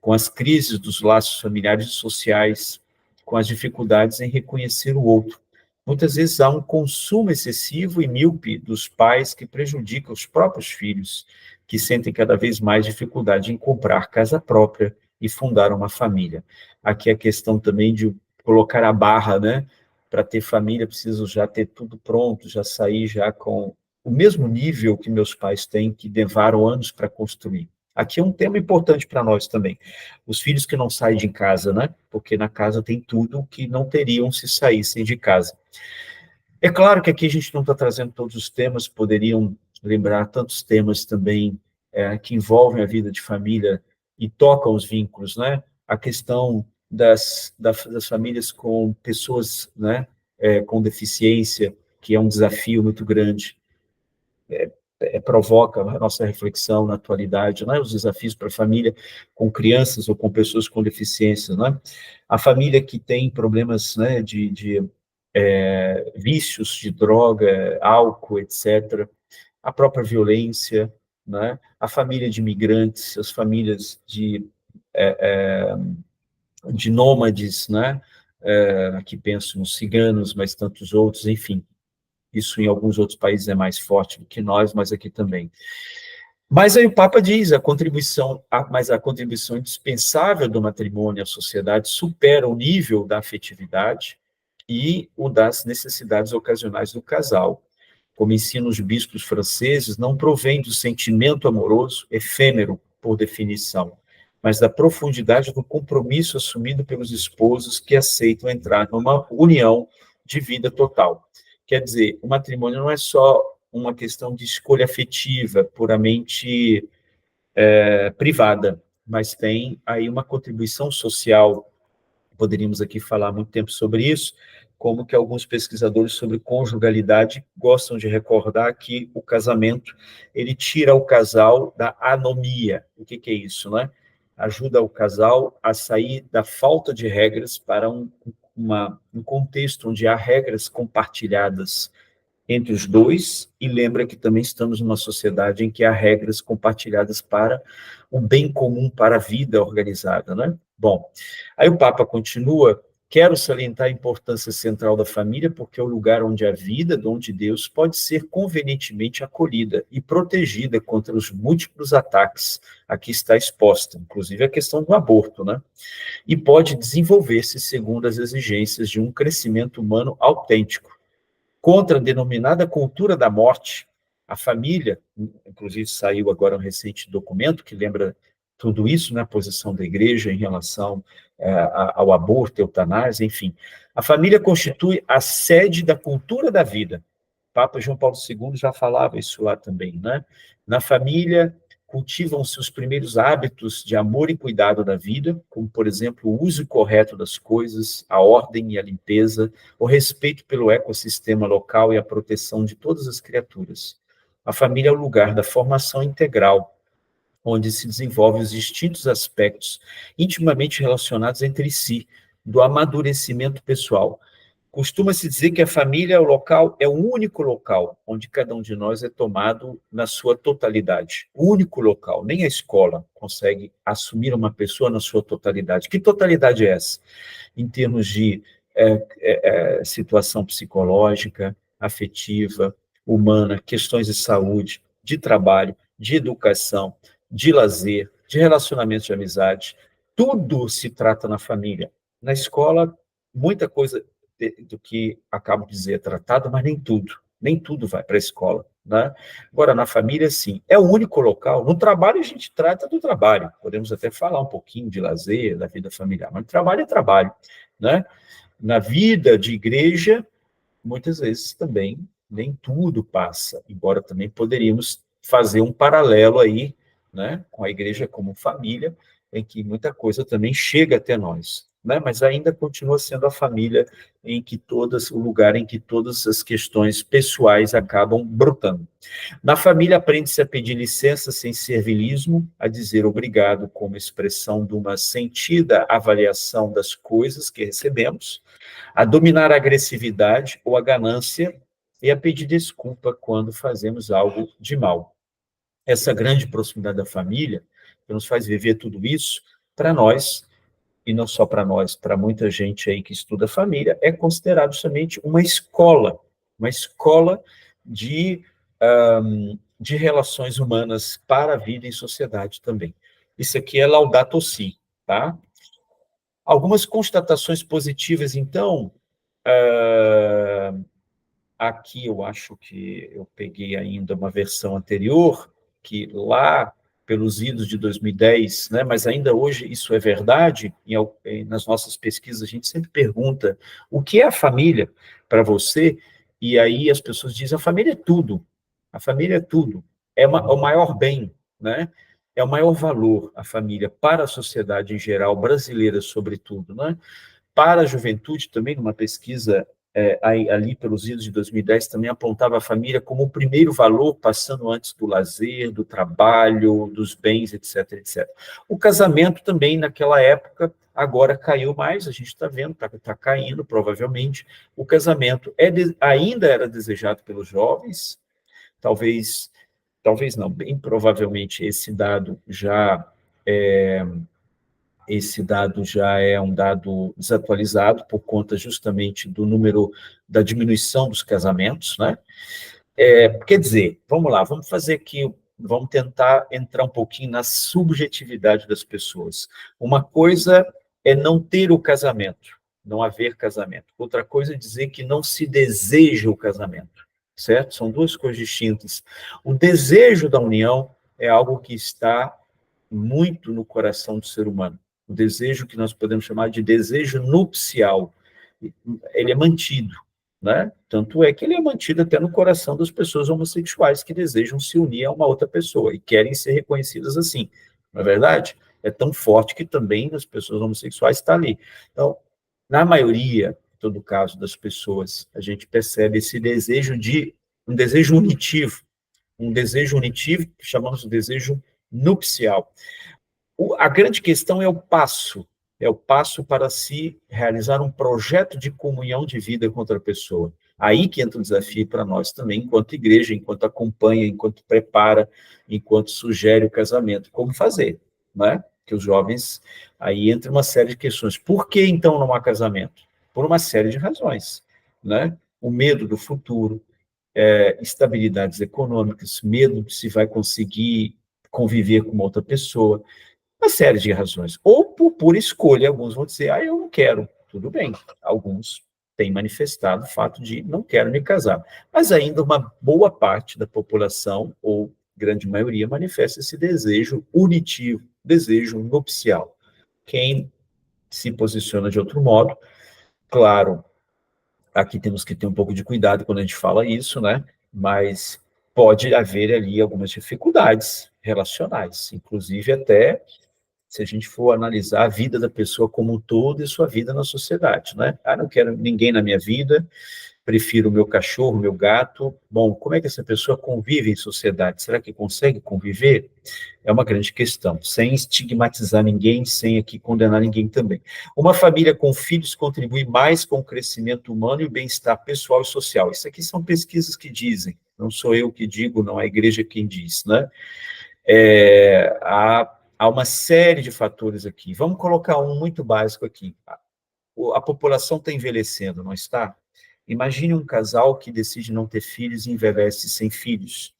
com as crises dos laços familiares e sociais, com as dificuldades em reconhecer o outro. Muitas vezes há um consumo excessivo e míope dos pais que prejudica os próprios filhos, que sentem cada vez mais dificuldade em comprar casa própria e fundar uma família. Aqui a questão também de colocar a barra, né? Para ter família, preciso já ter tudo pronto, já sair já com o mesmo nível que meus pais têm, que levaram anos para construir. Aqui é um tema importante para nós também. Os filhos que não saem de casa, né? Porque na casa tem tudo que não teriam se saíssem de casa. É claro que aqui a gente não está trazendo todos os temas, poderiam lembrar tantos temas também que envolvem a vida de família e tocam os vínculos, né? A questão das famílias com pessoas, né, com deficiência, que é um desafio muito grande, provoca a nossa reflexão na atualidade, né? Os desafios para a família com crianças ou com pessoas com deficiência, né? A família que tem problemas, né, de vícios de droga, álcool, etc., a própria violência, né? A família de imigrantes, as famílias de nômades, né? Aqui penso nos ciganos, mas tantos outros, enfim. Isso em alguns outros países é mais forte do que nós, mas aqui também. Mas aí o Papa diz, mas a contribuição indispensável do matrimônio à sociedade supera o nível da afetividade e o das necessidades ocasionais do casal. Como ensinam os bispos franceses, não provém do sentimento amoroso, efêmero por definição, mas da profundidade do compromisso assumido pelos esposos que aceitam entrar numa união de vida total. Quer dizer, o matrimônio não é só uma questão de escolha afetiva, puramente privada, mas tem aí uma contribuição social. Poderíamos aqui falar muito tempo sobre isso, como que alguns pesquisadores sobre conjugalidade gostam de recordar que o casamento, ele tira o casal da anomia. O que é isso, né? Ajuda o casal a sair da falta de regras para um contexto onde há regras compartilhadas entre os dois, e lembra que também estamos numa sociedade em que há regras compartilhadas para o bem comum, para a vida organizada, né? Bom, aí o Papa continua: quero salientar a importância central da família, porque é o lugar onde a vida, dom de Deus, pode ser convenientemente acolhida e protegida contra os múltiplos ataques a que está exposta, inclusive a questão do aborto, né? E pode desenvolver-se segundo as exigências de um crescimento humano autêntico. Contra a denominada cultura da morte, a família, inclusive saiu agora um recente documento que lembra tudo isso, né, a posição da igreja em relação ao aborto, eutanásia, enfim. A família constitui a sede da cultura da vida. Papa João Paulo II já falava isso lá também, né? Na família cultivam-se os primeiros hábitos de amor e cuidado da vida, como, por exemplo, o uso correto das coisas, a ordem e a limpeza, o respeito pelo ecossistema local e a proteção de todas as criaturas. A família é o lugar da formação integral, onde se desenvolvem os distintos aspectos intimamente relacionados entre si, do amadurecimento pessoal. Costuma-se dizer que a família é o único local onde cada um de nós é tomado na sua totalidade. O único local, nem a escola consegue assumir uma pessoa na sua totalidade. Que totalidade é essa? Em termos de situação psicológica, afetiva, humana, questões de saúde, de trabalho, de educação, de lazer, de relacionamentos de amizade. Tudo se trata na família. Na escola, muita coisa do que acabo de dizer é tratado, mas nem tudo. nem tudo vai para a escola, né? Agora, na família, sim, é o único local. No trabalho, a gente trata do trabalho, podemos até falar um pouquinho de lazer, da vida familiar, mas trabalho é trabalho, né? Na vida de igreja, muitas vezes também nem tudo passa, embora também poderíamos fazer um paralelo aí, né, com a igreja como família, em que muita coisa também chega até nós, né, mas ainda continua sendo a família em que todas, o lugar em que todas as questões pessoais acabam brotando. Na família aprende-se a pedir licença sem servilismo, a dizer obrigado como expressão de uma sentida avaliação das coisas que recebemos, a dominar a agressividade ou a ganância e a pedir desculpa quando fazemos algo de mal. Essa grande proximidade da família, que nos faz viver tudo isso, para nós, e não só para nós, para muita gente aí que estuda família, é considerado somente uma escola de, de relações humanas para a vida em sociedade também. Isso aqui é Laudato Si, tá? Algumas constatações positivas, então, aqui eu acho que eu peguei ainda uma versão anterior, que lá pelos idos de 2010, né, mas ainda hoje isso é verdade, nas nossas pesquisas a gente sempre pergunta o que é a família para você, e aí as pessoas dizem a família é tudo, a família é tudo, é o maior bem, né? É o maior valor, a família, para a sociedade em geral, brasileira sobretudo, né? Para a juventude, também, numa pesquisa ali pelos idos de 2010, também apontava a família como o primeiro valor, passando antes do lazer, do trabalho, dos bens, etc, etc. O casamento também, naquela época, agora caiu mais, a gente está vendo, está caindo, provavelmente. O casamento ainda era desejado pelos jovens, talvez não, bem provavelmente esse dado já é um dado desatualizado por conta justamente do número da diminuição dos casamentos, né? Quer dizer, vamos lá, vamos tentar entrar um pouquinho na subjetividade das pessoas. Uma coisa é não ter o casamento, não haver casamento. Outra coisa é dizer que não se deseja o casamento, certo? São duas coisas distintas. O desejo da união é algo que está muito no coração do ser humano. O desejo que nós podemos chamar de desejo nupcial, ele é mantido, né? Tanto é que ele é mantido até no coração das pessoas homossexuais que desejam se unir a uma outra pessoa e querem ser reconhecidas assim. Não é verdade? É tão forte que também nas pessoas homossexuais está ali. Então, na maioria, em todo caso das pessoas, a gente percebe esse desejo um desejo unitivo que chamamos de desejo nupcial. A grande questão é o passo para se realizar um projeto de comunhão de vida com outra pessoa. Aí que entra o desafio para nós também, enquanto igreja, enquanto acompanha, enquanto prepara, enquanto sugere o casamento. Como fazer, né? Que os jovens, aí entra uma série de questões. Por que, então, não há casamento? Por uma série de razões, né? O medo do futuro, estabilidades econômicas, medo de se vai conseguir conviver com uma outra pessoa, uma série de razões. Ou por pura escolha, alguns vão dizer, eu não quero. Tudo bem. Alguns têm manifestado o fato de não quero me casar. Mas ainda uma boa parte da população, ou grande maioria, manifesta esse desejo unitivo, desejo nupcial. Quem se posiciona de outro modo, claro, aqui temos que ter um pouco de cuidado quando a gente fala isso, né? Mas pode haver ali algumas dificuldades relacionais, inclusive até se a gente for analisar a vida da pessoa como um todo e sua vida na sociedade, né? Não quero ninguém na minha vida, prefiro o meu cachorro, meu gato. Bom, como é que essa pessoa convive em sociedade? Será que consegue conviver? É uma grande questão, sem estigmatizar ninguém, sem aqui condenar ninguém também. Uma família com filhos contribui mais com o crescimento humano e o bem-estar pessoal e social. Isso aqui são pesquisas que dizem, não sou eu que digo, não é a igreja quem diz, né? Há uma série de fatores aqui. Vamos colocar um muito básico aqui. A população está envelhecendo, não está? Imagine um casal que decide não ter filhos e envelhece sem filhos.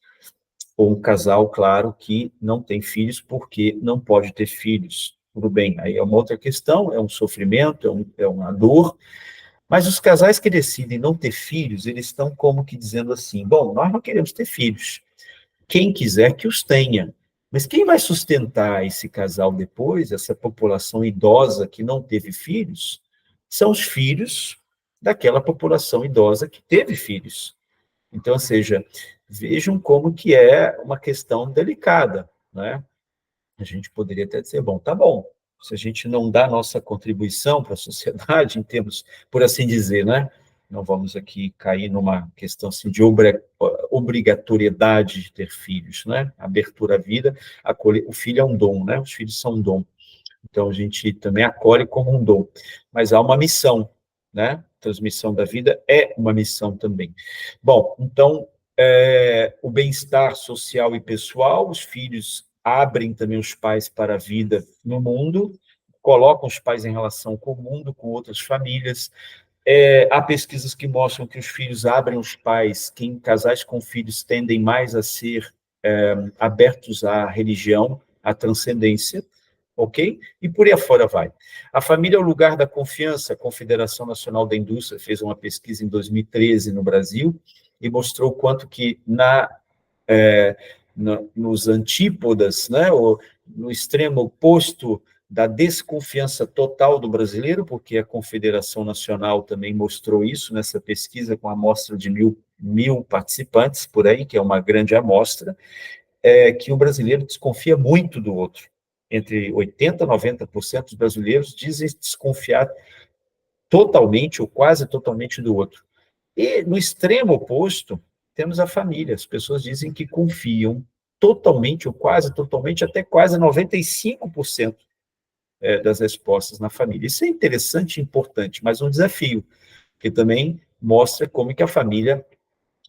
Ou um casal, claro, que não tem filhos porque não pode ter filhos. Tudo bem, aí é uma outra questão, é um sofrimento, é uma dor, Mas os casais que decidem não ter filhos, eles estão como que dizendo assim, bom, nós não queremos ter filhos, quem quiser que os tenha. Mas quem vai sustentar esse casal depois, essa população idosa que não teve filhos, são os filhos daquela população idosa que teve filhos. Então, ou seja, vejam como que é uma questão delicada, né? A gente poderia até dizer, bom, tá bom, se a gente não dá nossa contribuição para a sociedade, em termos, por assim dizer, né? Não vamos aqui cair numa questão assim, de obrigatoriedade de ter filhos, né? Abertura à vida, o filho é um dom, né? Os filhos são um dom. Então, a gente também acolhe como um dom. Mas há uma missão, né? Transmissão da vida é uma missão também. Bom, então, o bem-estar social e pessoal, os filhos abrem também os pais para a vida no mundo, colocam os pais em relação com o mundo, com outras famílias. Há pesquisas que mostram que os filhos abrem os pais, que em casais com filhos tendem mais a ser abertos à religião, à transcendência, ok? E por aí afora vai. A família é o lugar da confiança. A Confederação Nacional da Indústria fez uma pesquisa em 2013 no Brasil e mostrou quanto que nos antípodas, né, ou no extremo oposto da desconfiança total do brasileiro, porque a Confederação Nacional também mostrou isso nessa pesquisa com a amostra de mil participantes por aí, que é uma grande amostra, que o brasileiro desconfia muito do outro. Entre 80% e 90% dos brasileiros dizem desconfiar totalmente ou quase totalmente do outro. E no extremo oposto, temos a família. As pessoas dizem que confiam totalmente ou quase totalmente, até quase 95% das respostas na família. Isso é interessante e importante, mas um desafio, que também mostra como que a família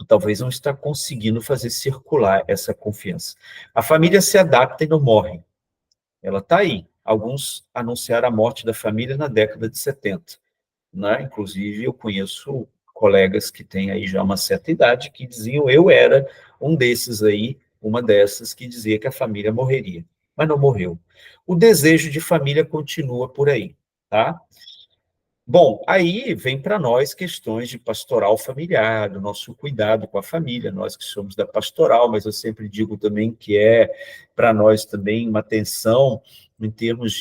talvez não está conseguindo fazer circular essa confiança. A família se adapta e não morre. Ela está aí. Alguns anunciaram a morte da família na década de 70, né? Inclusive, eu conheço colegas que têm aí já uma certa idade que diziam, eu era um desses aí, uma dessas que dizia que a família morreria, mas não morreu. O desejo de família continua por aí, tá? Bom, aí vem para nós questões de pastoral familiar, do nosso cuidado com a família, nós que somos da pastoral, mas eu sempre digo também que é para nós também uma atenção em termos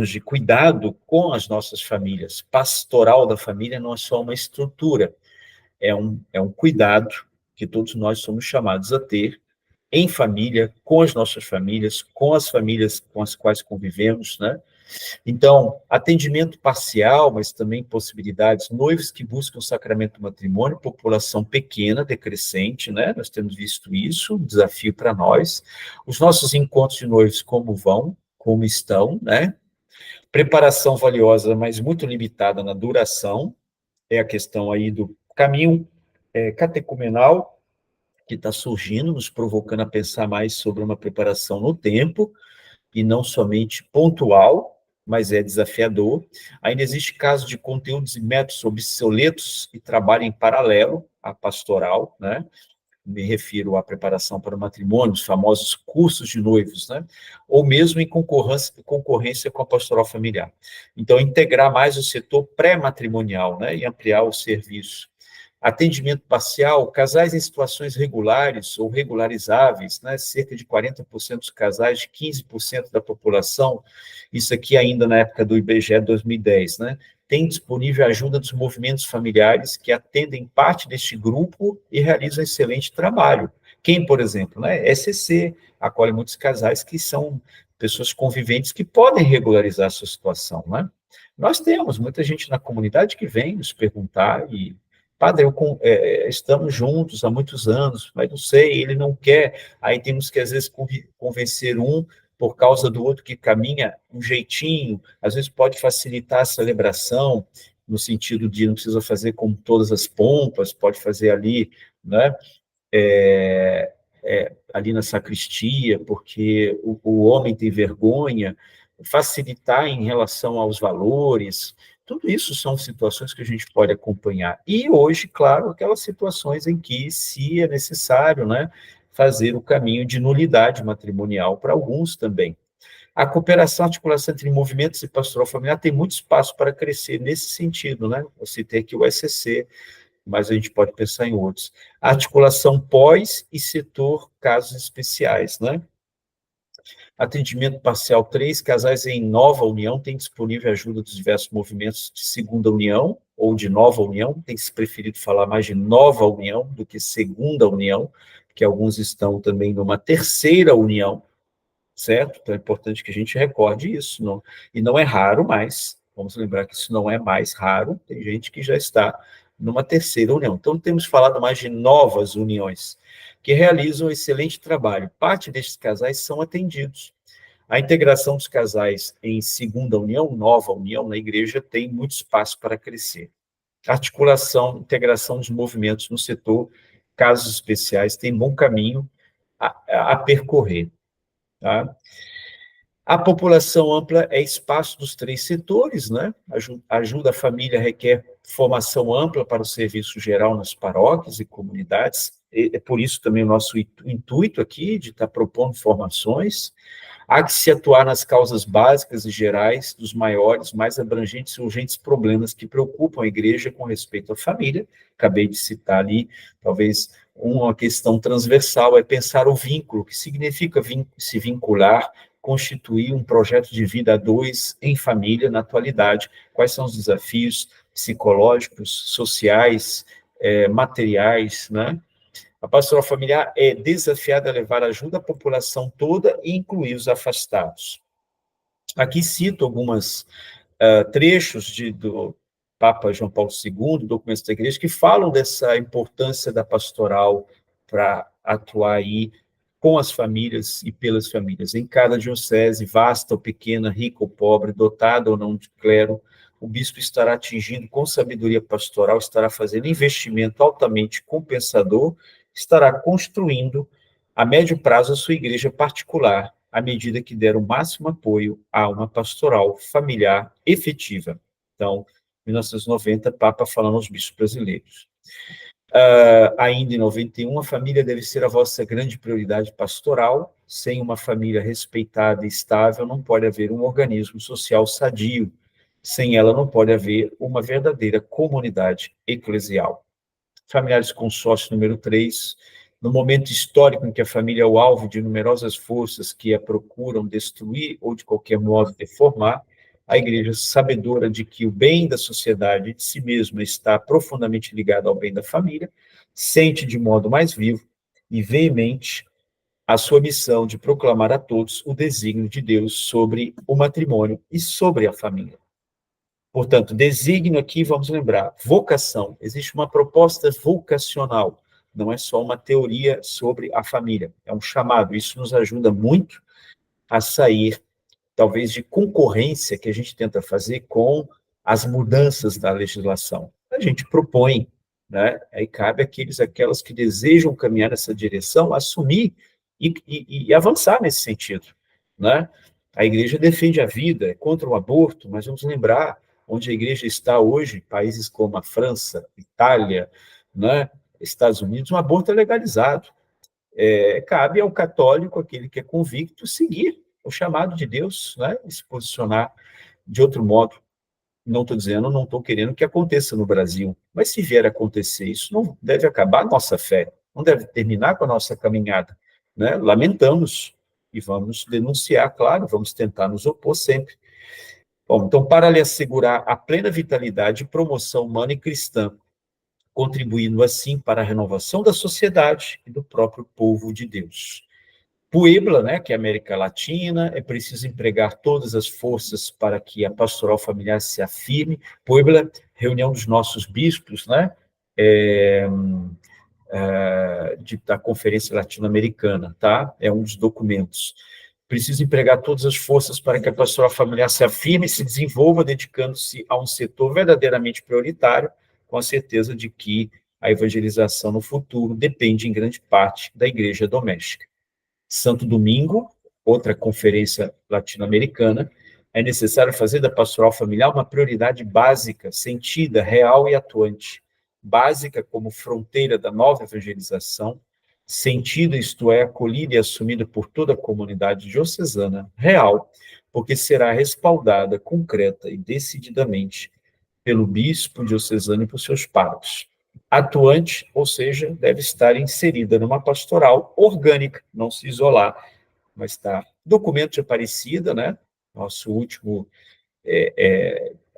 de cuidado com as nossas famílias. Pastoral da família não é só uma estrutura, é um cuidado que todos nós somos chamados a ter em família, com as nossas famílias, com as famílias com as quais convivemos, né? Então, atendimento parcial, mas também possibilidades, noivos que buscam o sacramento do matrimônio, população pequena, decrescente, né? Nós temos visto isso, um desafio para nós. Os nossos encontros de noivos, como vão, como estão, né? Preparação valiosa, mas muito limitada na duração, é a questão aí do caminho catecumenal, que está surgindo, nos provocando a pensar mais sobre uma preparação no tempo, e não somente pontual, mas é desafiador. Ainda existe caso de conteúdos e métodos obsoletos e trabalho em paralelo à pastoral, né? Me refiro à preparação para o matrimônio, os famosos cursos de noivos, né? Ou mesmo em concorrência com a pastoral familiar. Então, integrar mais o setor pré-matrimonial, né? E ampliar o serviço. Atendimento parcial, casais em situações regulares ou regularizáveis, né? Cerca de 40% dos casais, 15% da população, isso aqui ainda na época do IBGE 2010, né? Tem disponível a ajuda dos movimentos familiares que atendem parte deste grupo e realizam excelente trabalho. Quem, por exemplo, né? SCC acolhe muitos casais que são pessoas conviventes que podem regularizar a sua situação, né? Nós temos muita gente na comunidade que vem nos perguntar e padre, estamos juntos há muitos anos, mas não sei, ele não quer. Aí temos que, às vezes, convencer um por causa do outro que caminha um jeitinho, às vezes pode facilitar a celebração, no sentido de não precisa fazer com todas as pompas, pode fazer ali, né, ali na sacristia, porque o homem tem vergonha, facilitar em relação aos valores, tudo isso são situações que a gente pode acompanhar. E hoje, claro, aquelas situações em que se é necessário, né, fazer o caminho de nulidade matrimonial para alguns também. A cooperação, a articulação entre movimentos e pastoral familiar tem muito espaço para crescer nesse sentido, né? Eu citei aqui o SCC, mas a gente pode pensar em outros. A articulação pós e setor casos especiais, né? Atendimento parcial 3, casais em nova união têm disponível ajuda dos diversos movimentos de segunda união ou de nova união, tem se preferido falar mais de nova união do que segunda união, porque alguns estão também numa terceira união, certo? Então é importante que a gente recorde isso, não, e não é raro mais, vamos lembrar que isso não é mais raro, tem gente que já está numa terceira união. Então temos falado mais de novas uniões, que realizam um excelente trabalho. Parte destes casais são atendidos. A integração dos casais em segunda união, nova união na igreja, tem muito espaço para crescer. Articulação, integração dos movimentos no setor, casos especiais, tem bom caminho a percorrer. Tá? A população ampla é espaço dos três setores, né? Ajuda a família requer formação ampla para o serviço geral nas paróquias e comunidades. É por isso também o nosso intuito aqui de estar propondo formações. Há que se atuar nas causas básicas e gerais dos maiores, mais abrangentes e urgentes problemas que preocupam a igreja com respeito à família. Acabei de citar ali, talvez uma questão transversal é pensar o vínculo, que significa se vincular, constituir um projeto de vida a dois em família na atualidade. Quais são os desafios psicológicos, sociais, materiais, né? A pastoral familiar é desafiada a levar ajuda à população toda e incluir os afastados. Aqui cito alguns trechos do Papa João Paulo II, documentos da igreja, que falam dessa importância da pastoral para atuar aí com as famílias e pelas famílias. Em cada diocese, vasta ou pequena, rica ou pobre, dotada ou não de clero, o bispo estará atingindo com sabedoria pastoral, estará fazendo investimento altamente compensador, estará construindo a médio prazo a sua igreja particular, à medida que der o máximo apoio a uma pastoral familiar efetiva. Então, 1990, Papa falando aos bispos brasileiros. Ainda em 91, a família deve ser a vossa grande prioridade pastoral. Sem uma família respeitada e estável, não pode haver um organismo social sadio. Sem ela, não pode haver uma verdadeira comunidade eclesial. Familiares consórcio número 3, no momento histórico em que a família é o alvo de numerosas forças que a procuram destruir ou, de qualquer modo, deformar, a igreja, sabedora de que o bem da sociedade de si mesma está profundamente ligado ao bem da família, sente de modo mais vivo e veemente a sua missão de proclamar a todos o desígnio de Deus sobre o matrimônio e sobre a família. Portanto, desígnio aqui, vamos lembrar, vocação. Existe uma proposta vocacional, não é só uma teoria sobre a família, é um chamado. Isso nos ajuda muito a sair, talvez, de concorrência que a gente tenta fazer com as mudanças da legislação. A gente propõe, né? Aí cabe aquelas que desejam caminhar nessa direção, assumir e avançar nesse sentido, né? A igreja defende a vida, é contra o aborto, mas vamos lembrar onde a igreja está hoje, países como a França, Itália, né, Estados Unidos, o aborto é legalizado. Cabe ao católico, aquele que é convicto, seguir o chamado de Deus, né, e se posicionar de outro modo. Não estou dizendo, não estou querendo que aconteça no Brasil, mas se vier a acontecer, isso não deve acabar a nossa fé, não deve terminar com a nossa caminhada, né? Lamentamos e vamos denunciar, claro, vamos tentar nos opor sempre. Bom, então, para lhe assegurar a plena vitalidade e promoção humana e cristã, contribuindo assim para a renovação da sociedade e do próprio povo de Deus. Puebla, né, que é a América Latina, é preciso empregar todas as forças para que a pastoral familiar se afirme. Puebla, reunião dos nossos bispos, né, da Conferência Latino-Americana, tá? É um dos documentos. Precisa empregar todas as forças para que a pastoral familiar se afirme e se desenvolva, dedicando-se a um setor verdadeiramente prioritário, com a certeza de que a evangelização no futuro depende, em grande parte, da igreja doméstica. Santo Domingo, outra conferência latino-americana, é necessário fazer da pastoral familiar uma prioridade básica, sentida, real e atuante. Básica como fronteira da nova evangelização, sentida, isto é, acolhida e assumida por toda a comunidade diocesana real, porque será respaldada concreta e decididamente pelo bispo diocesano e por seus párocos. Atuante, ou seja, deve estar inserida numa pastoral orgânica, não se isolar, mas está. Documento de Aparecida, né? Nosso último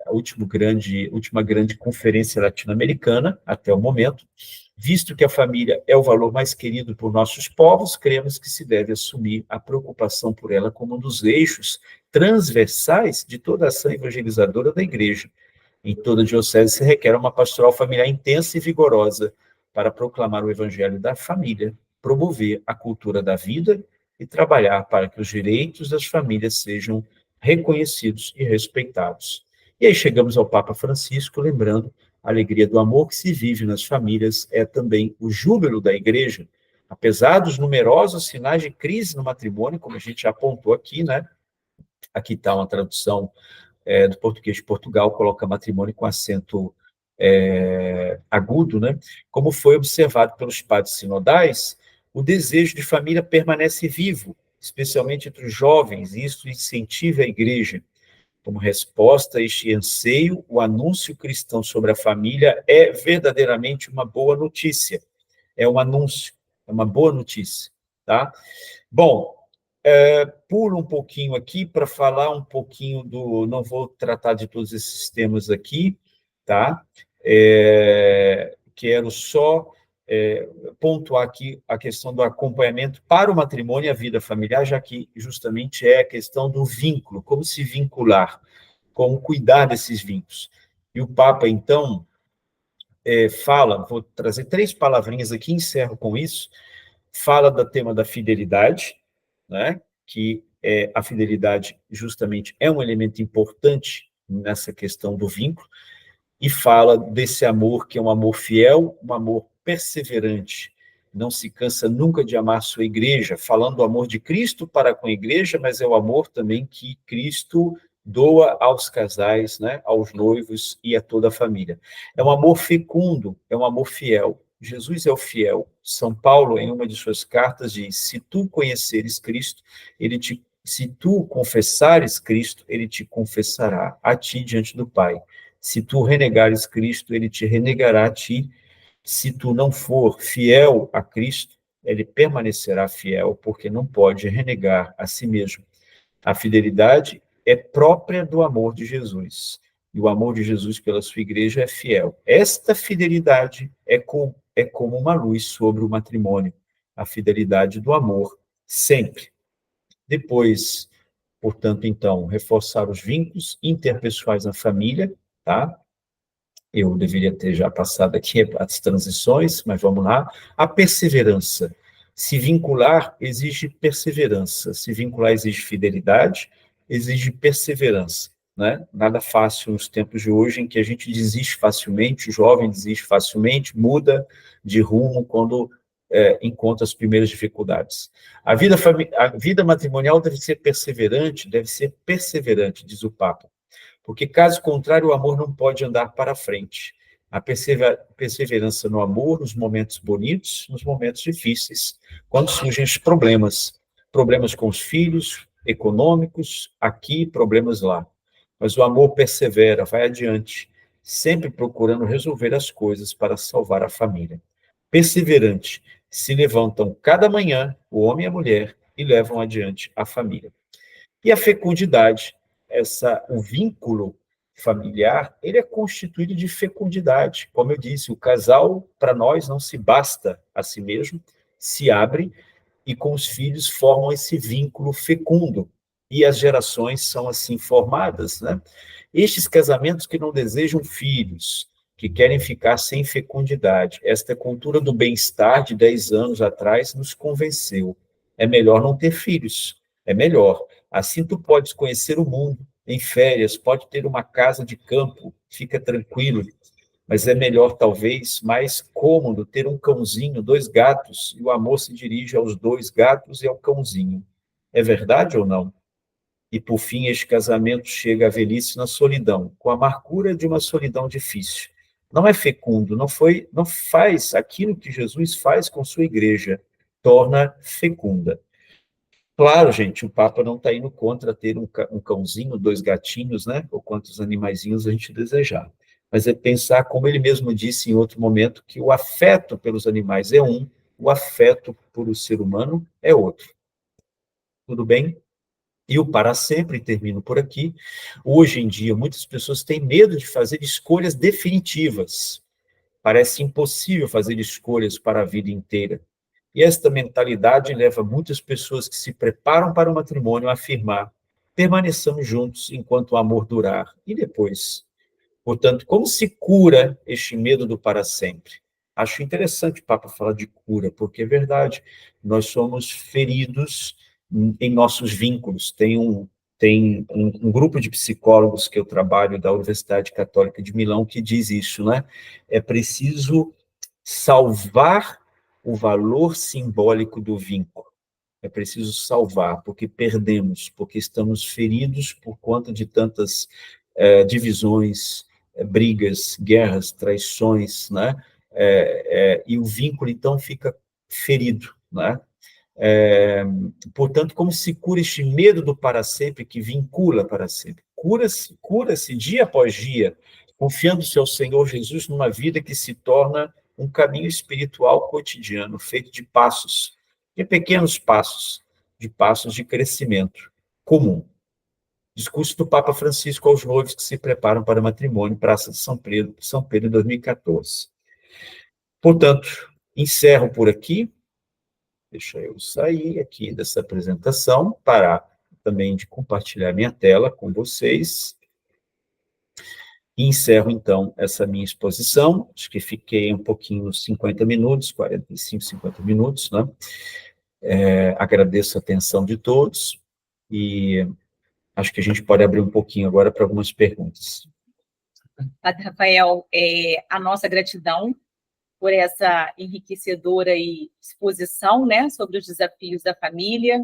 a última grande conferência latino-americana até o momento. Visto que a família é o valor mais querido por nossos povos, cremos que se deve assumir a preocupação por ela como um dos eixos transversais de toda a ação evangelizadora da Igreja. Em toda diocese se requer uma pastoral familiar intensa e vigorosa para proclamar o evangelho da família, promover a cultura da vida e trabalhar para que os direitos das famílias sejam reconhecidos e respeitados. E aí chegamos ao Papa Francisco, lembrando a alegria do amor que se vive nas famílias é também o júbilo da Igreja. Apesar dos numerosos sinais de crise no matrimônio, como a gente já apontou aqui, né? Aqui está uma tradução do português de Portugal, coloca matrimônio com acento agudo, né? Como foi observado pelos padres sinodais, o desejo de família permanece vivo, especialmente entre os jovens, e isso incentiva a Igreja. Como resposta a este anseio, o anúncio cristão sobre a família é verdadeiramente uma boa notícia. É um anúncio, é uma boa notícia, tá? Bom, pulo um pouquinho aqui para falar um pouquinho do... Não vou tratar de todos esses temas aqui, tá? Quero só pontuar aqui a questão do acompanhamento para o matrimônio e a vida familiar, já que justamente é a questão do vínculo, como se vincular, como cuidar desses vínculos. E o Papa, então, fala, vou trazer 3 palavrinhas aqui, encerro com isso, fala do tema da fidelidade, né? Que a fidelidade justamente é um elemento importante nessa questão do vínculo, e fala desse amor que é um amor fiel, um amor perseverante, não se cansa nunca de amar sua igreja, falando do amor de Cristo para com a igreja, mas é o amor também que Cristo doa aos casais, né, aos noivos e a toda a família. É um amor fecundo, é um amor fiel. Jesus é o fiel. São Paulo, em uma de suas cartas, diz: se tu conheceres Cristo, se tu confessares Cristo, ele te confessará a ti diante do Pai. Se tu renegares Cristo, ele te renegará a ti. Se tu não for fiel a Cristo, ele permanecerá fiel, porque não pode renegar a si mesmo. A fidelidade é própria do amor de Jesus. E o amor de Jesus pela sua igreja é fiel. Esta fidelidade é como uma luz sobre o matrimônio. A fidelidade do amor, sempre. Depois, portanto, então, reforçar os vínculos interpessoais na família, tá? Eu deveria ter já passado aqui as transições, mas vamos lá. A perseverança. Se vincular exige perseverança. Se vincular exige fidelidade, exige perseverança, né? Nada fácil nos tempos de hoje em que a gente desiste facilmente, o jovem desiste facilmente, muda de rumo quando encontra as primeiras dificuldades. A vida matrimonial deve ser perseverante, diz o Papa, porque, caso contrário, o amor não pode andar para frente. A perseverança no amor, nos momentos bonitos, nos momentos difíceis, quando surgem os problemas com os filhos, econômicos, aqui, problemas lá. Mas o amor persevera, vai adiante, sempre procurando resolver as coisas para salvar a família. Perseverante, se levantam cada manhã, o homem e a mulher, e levam adiante a família. E a fecundidade, o vínculo familiar, ele é constituído de fecundidade. Como eu disse, o casal, para nós, não se basta a si mesmo, se abre e com os filhos formam esse vínculo fecundo. E as gerações são assim formadas, né? Estes casamentos que não desejam filhos, que querem ficar sem fecundidade, esta cultura do bem-estar de 10 anos atrás nos convenceu. É melhor não ter filhos, é melhor. Assim tu podes conhecer o mundo em férias, pode ter uma casa de campo, fica tranquilo, mas é melhor, talvez, mais cômodo ter um cãozinho, 2 gatos, e o amor se dirige aos 2 gatos e ao cãozinho. É verdade ou não? E, por fim, este casamento chega à velhice na solidão, com a amargura de uma solidão difícil. Não é fecundo, não faz aquilo que Jesus faz com sua igreja. torna fecunda. Claro, gente, o Papa não está indo contra ter um cãozinho, 2 gatinhos, né? Ou quantos animaizinhos a gente desejar. Mas é pensar, como ele mesmo disse em outro momento, que o afeto pelos animais é um, o afeto por o ser humano é outro. Tudo bem? E o para sempre, termino por aqui. Hoje em dia, muitas pessoas têm medo de fazer escolhas definitivas. Parece impossível fazer escolhas para a vida inteira. E esta mentalidade leva muitas pessoas que se preparam para o matrimônio a afirmar: permaneçamos juntos enquanto o amor durar. E depois? Portanto, como se cura este medo do para sempre? Acho interessante o Papa falar de cura, porque é verdade, nós somos feridos em nossos vínculos. Tem um grupo de psicólogos que eu trabalho da Universidade Católica de Milão que diz isso, né? É preciso salvar o valor simbólico do vínculo. É preciso salvar, porque perdemos, porque estamos feridos por conta de tantas divisões, brigas, guerras, traições, né? E o vínculo, então, fica ferido, né? Portanto, como se cura este medo do para sempre que vincula para sempre? Cura-se dia após dia, confiando-se ao Senhor Jesus numa vida que se torna um caminho espiritual cotidiano, feito de pequenos passos, de passos de crescimento comum. Discurso do Papa Francisco aos noivos que se preparam para o matrimônio, Praça de São Pedro, em 2014. Portanto, encerro por aqui. Deixa eu sair aqui dessa apresentação, parar também de compartilhar minha tela com vocês. E encerro, então, essa minha exposição. Acho que fiquei um pouquinho, uns 50 minutos, 45, 50 minutos, né? Agradeço a atenção de todos e acho que a gente pode abrir um pouquinho agora para algumas perguntas. Padre Rafael, a nossa gratidão por essa enriquecedora exposição, né, sobre os desafios da família.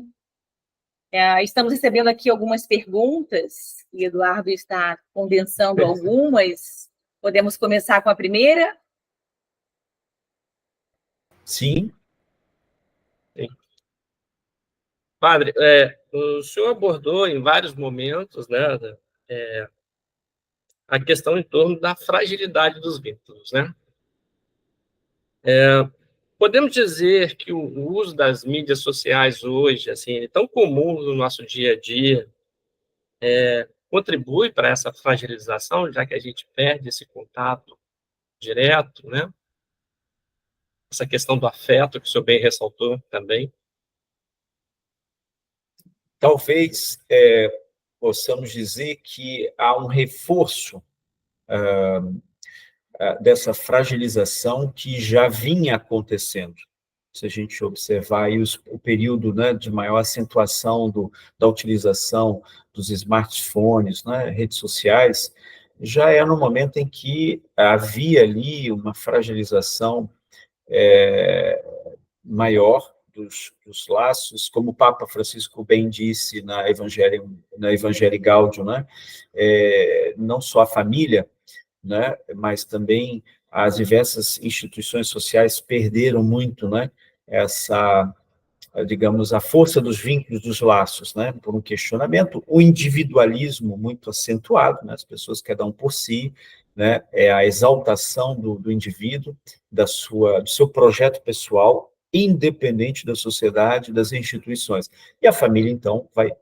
Estamos recebendo aqui algumas perguntas, e Eduardo está condensando algumas. Podemos começar com a primeira? Sim. Padre, o senhor abordou em vários momentos, né, a questão em torno da fragilidade dos vínculos, né? Podemos dizer que o uso das mídias sociais hoje, assim, é tão comum no nosso dia a dia, contribui para essa fragilização, já que a gente perde esse contato direto, né? Essa questão do afeto, que o senhor bem ressaltou também. Talvez possamos dizer que há um reforço dessa fragilização que já vinha acontecendo. Se a gente observar aí o período, né, de maior acentuação da utilização dos smartphones, né, redes sociais, já é no momento em que havia ali uma fragilização maior dos laços, como o Papa Francisco bem disse na Evangelii Gaudium, né, não só a família, né, mas também as diversas instituições sociais perderam muito, né, essa, digamos, a força dos vínculos, dos laços, né, por um questionamento, o individualismo muito acentuado, né, as pessoas cada um por si, né, a exaltação do indivíduo, do seu projeto pessoal, independente da sociedade, das instituições. E a família, então, vai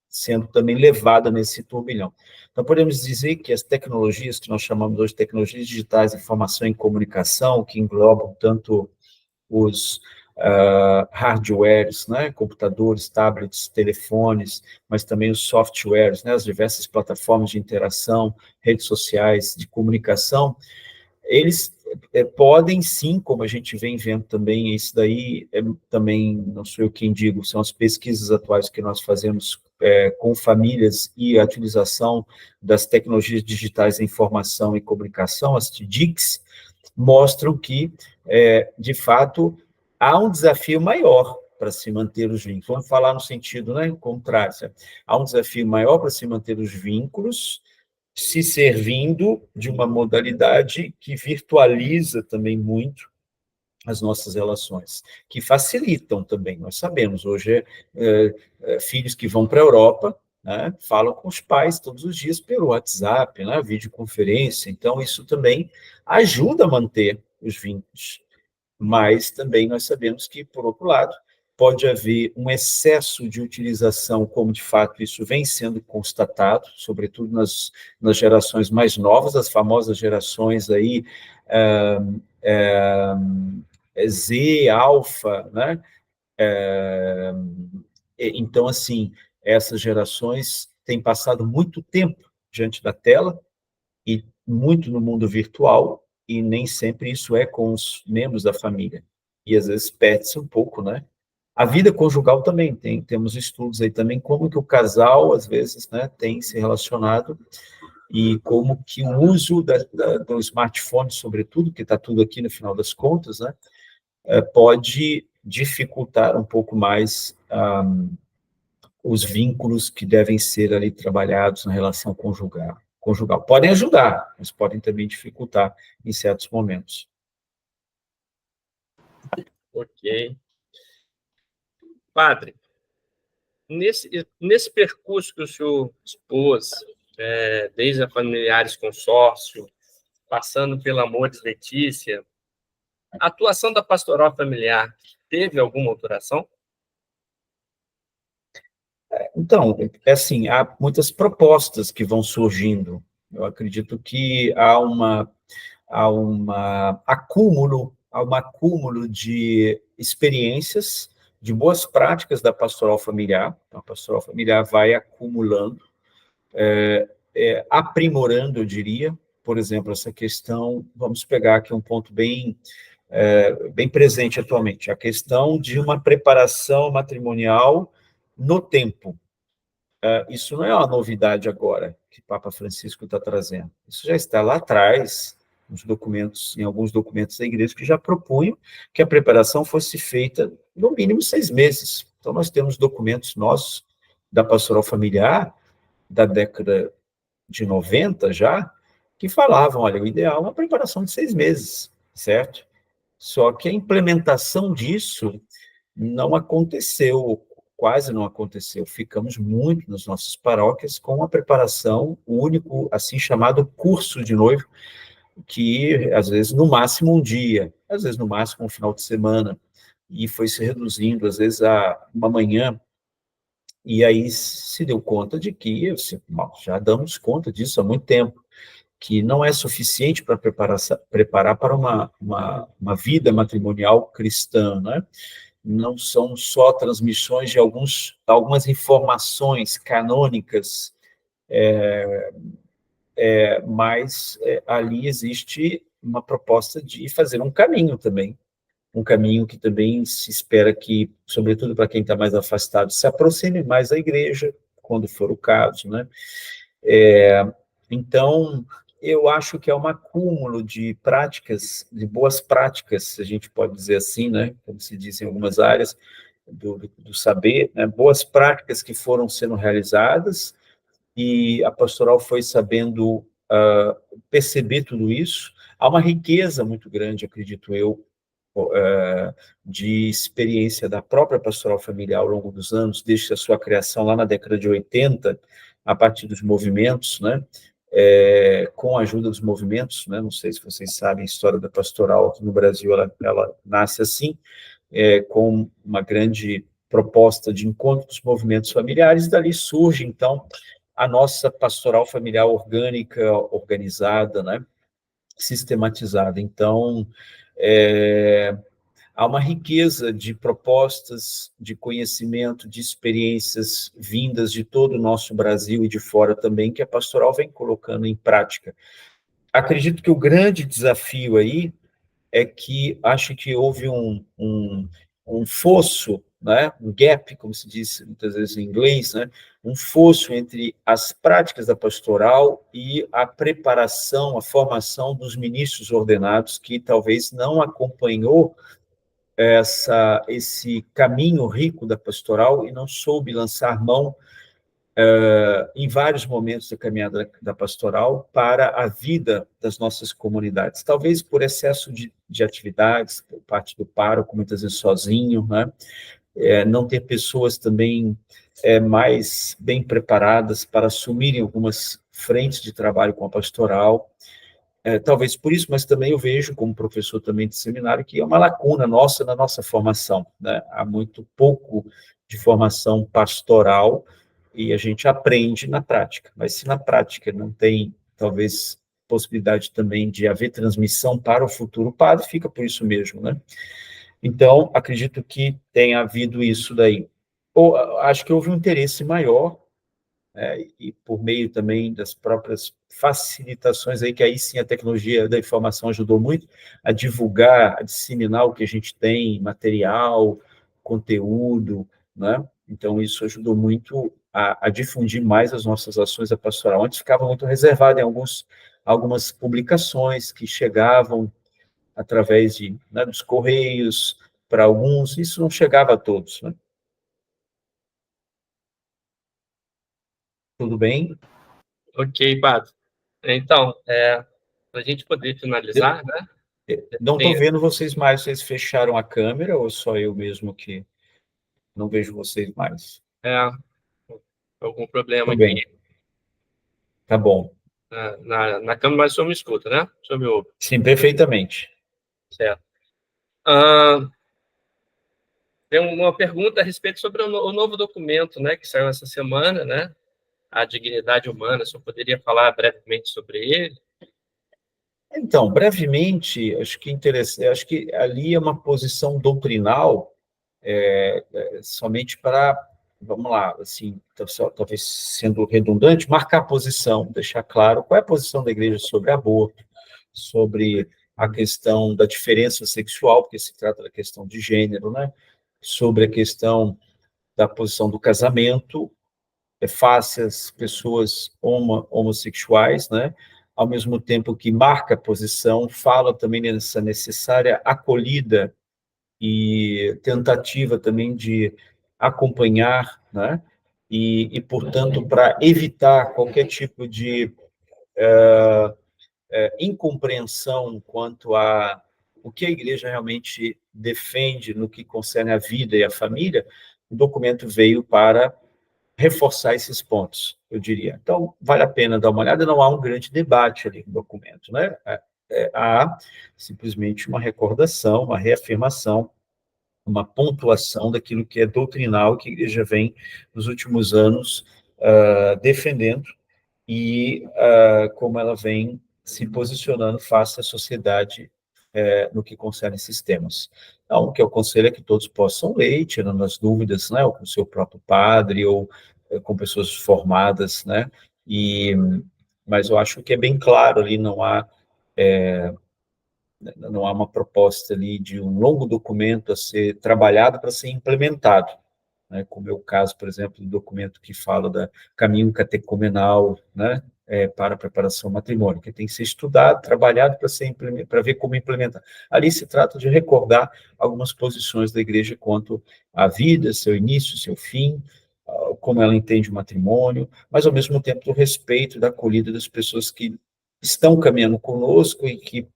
sendo também levada nesse turbilhão. Então, podemos dizer que as tecnologias, que nós chamamos hoje de tecnologias digitais, informação e comunicação, que englobam tanto os hardwares, né, computadores, tablets, telefones, mas também os softwares, né, as diversas plataformas de interação, redes sociais, de comunicação, eles podem sim, como a gente vem vendo também, isso daí também, não sou eu quem digo, são as pesquisas atuais que nós fazemos com famílias e a utilização das tecnologias digitais de informação e comunicação, as TDICs, mostram que, de fato, há um desafio maior para se manter os vínculos. Vamos falar no sentido, né, contrário. Há um desafio maior para se manter os vínculos, se servindo de uma modalidade que virtualiza também muito as nossas relações, que facilitam também. Nós sabemos, hoje, filhos que vão para a Europa, né, falam com os pais todos os dias pelo WhatsApp, né, videoconferência, então isso também ajuda a manter os vínculos. Mas também nós sabemos que, por outro lado, pode haver um excesso de utilização, como de fato isso vem sendo constatado, sobretudo nas gerações mais novas, as famosas gerações aí, Z, alfa, né? Então, assim, essas gerações têm passado muito tempo diante da tela e muito no mundo virtual, e nem sempre isso é com os membros da família. E às vezes perde-se um pouco, né? A vida conjugal também temos estudos aí também, como que o casal, às vezes, né, tem se relacionado e como que o uso do smartphone, sobretudo, que está tudo aqui no final das contas, né, pode dificultar um pouco mais os vínculos que devem ser ali trabalhados na relação conjugal. Podem ajudar, mas podem também dificultar em certos momentos. Ok. Padre, nesse percurso que o senhor expôs, desde a Familiares Consórcio, passando pela Amores Letícia, a atuação da pastoral familiar teve alguma alteração? Então, assim, há muitas propostas que vão surgindo. Eu acredito que há um acúmulo de experiências, de boas práticas da pastoral familiar. Então, a pastoral familiar vai acumulando, aprimorando, eu diria, por exemplo, essa questão, vamos pegar aqui um ponto bem presente atualmente, a questão de uma preparação matrimonial no tempo. Isso não é uma novidade agora, que o Papa Francisco está trazendo. Isso já está lá atrás, em alguns documentos da igreja, que já propunham que a preparação fosse feita no mínimo 6 meses. Então, nós temos documentos nossos da pastoral familiar, da década de 90 já, que falavam, olha, o ideal é uma preparação de 6 meses, certo? Só que a implementação disso não aconteceu, quase não aconteceu. Ficamos muito nas nossas paróquias com a preparação, o único, assim chamado curso de noivo, que às vezes no máximo um dia, às vezes no máximo um final de semana, e foi se reduzindo, às vezes a uma manhã, e aí se deu conta de que, já damos conta disso há muito tempo, que não é suficiente para preparar para uma vida matrimonial cristã, né? Não são só transmissões de algumas informações canônicas, mas ali existe uma proposta de fazer um caminho também, um caminho que também se espera que, sobretudo para quem está mais afastado, se aproxime mais da igreja, quando for o caso, né? Então, eu acho que é um acúmulo de práticas, de boas práticas, a gente pode dizer assim, né? Como se diz em algumas áreas do saber, né? Boas práticas que foram sendo realizadas, e a pastoral foi sabendo perceber tudo isso. Há uma riqueza muito grande, acredito eu, de experiência da própria pastoral familiar ao longo dos anos, desde a sua criação lá na década de 80, a partir dos movimentos, né? Com a ajuda dos movimentos, né? Não sei se vocês sabem, a história da pastoral aqui no Brasil, ela nasce assim, com uma grande proposta de encontro dos movimentos familiares, dali surge, então, a nossa pastoral familiar orgânica, organizada, né? Sistematizada. Então, há uma riqueza de propostas, de conhecimento, de experiências vindas de todo o nosso Brasil e de fora também, que a pastoral vem colocando em prática. Acredito que o grande desafio aí é que acho que houve um fosso, né? Um gap, como se diz muitas vezes em inglês, né? Um fosso entre as práticas da pastoral e a preparação, a formação dos ministros ordenados, que talvez não acompanhou esse caminho rico da pastoral e não soube lançar mão em vários momentos da caminhada da pastoral para a vida das nossas comunidades. Talvez por excesso de atividades, por parte do pároco, muitas vezes sozinho, né? Não ter pessoas também mais bem preparadas para assumirem algumas frentes de trabalho com a pastoral. Talvez por isso, mas também eu vejo, como professor também de seminário, que é uma lacuna nossa na nossa formação, né? Há muito pouco de formação pastoral e a gente aprende na prática, mas se na prática não tem, talvez, possibilidade também de haver transmissão para o futuro padre, fica por isso mesmo, né? Então, acredito que tenha havido isso daí. Ou, acho que houve um interesse maior, e por meio também das próprias facilitações aí, que aí sim a tecnologia da informação ajudou muito a divulgar, a disseminar o que a gente tem, material, conteúdo, né? Então, isso ajudou muito a difundir mais as nossas ações da pastoral. Antes ficava muito reservado em algumas publicações que chegavam através dos correios para alguns, isso não chegava a todos, né? Tudo bem? Ok, padre. Então, para a gente poder finalizar, né? Não estou Tem, vendo vocês mais, vocês fecharam a câmera ou só eu mesmo que não vejo vocês mais? é, algum problema Tudo bem, aqui tá bom. na câmera, mas o senhor me escuta, né? O senhor me ouve, Sim, perfeitamente. certo? Ah, tem uma pergunta a respeito sobre o novo documento, né, que saiu essa semana, né? A dignidade humana. O senhor poderia falar brevemente sobre ele? Então, brevemente, acho que interessante, acho que ali é uma posição doutrinal somente para, vamos lá, assim, talvez sendo redundante, marcar posição, deixar claro qual é a posição da igreja sobre aborto, sobre a questão da diferença sexual, porque se trata da questão de gênero, né? Sobre a questão da posição do casamento, face às pessoas homossexuais, né? Ao mesmo tempo que marca a posição, fala também nessa necessária acolhida e tentativa também de acompanhar, né? Portanto, para evitar qualquer tipo de incompreensão quanto a o que a igreja realmente defende no que concerne a vida e a família, o documento veio para reforçar esses pontos, eu diria. Então, vale a pena dar uma olhada, não há um grande debate ali no documento, né? Há simplesmente uma recordação, uma reafirmação, uma pontuação daquilo que é doutrinal, que a igreja vem, nos últimos anos, defendendo, e como ela vem se posicionando face à sociedade no que concerne esses temas. Então, o que eu aconselho é que todos possam ler, tirando as dúvidas, né, ou com o seu próprio padre, ou com pessoas formadas, né, mas eu acho que é bem claro ali, não há uma proposta ali de um longo documento a ser trabalhado para ser implementado, né, como é o caso, por exemplo, do documento que fala da caminho catecumenal, né, para a preparação ao matrimônio, que tem que ser estudado, trabalhado para ver como implementar. Ali se trata de recordar algumas posições da igreja quanto à vida, seu início, seu fim, como ela entende o matrimônio, mas ao mesmo tempo do respeito, da acolhida das pessoas que estão caminhando conosco e que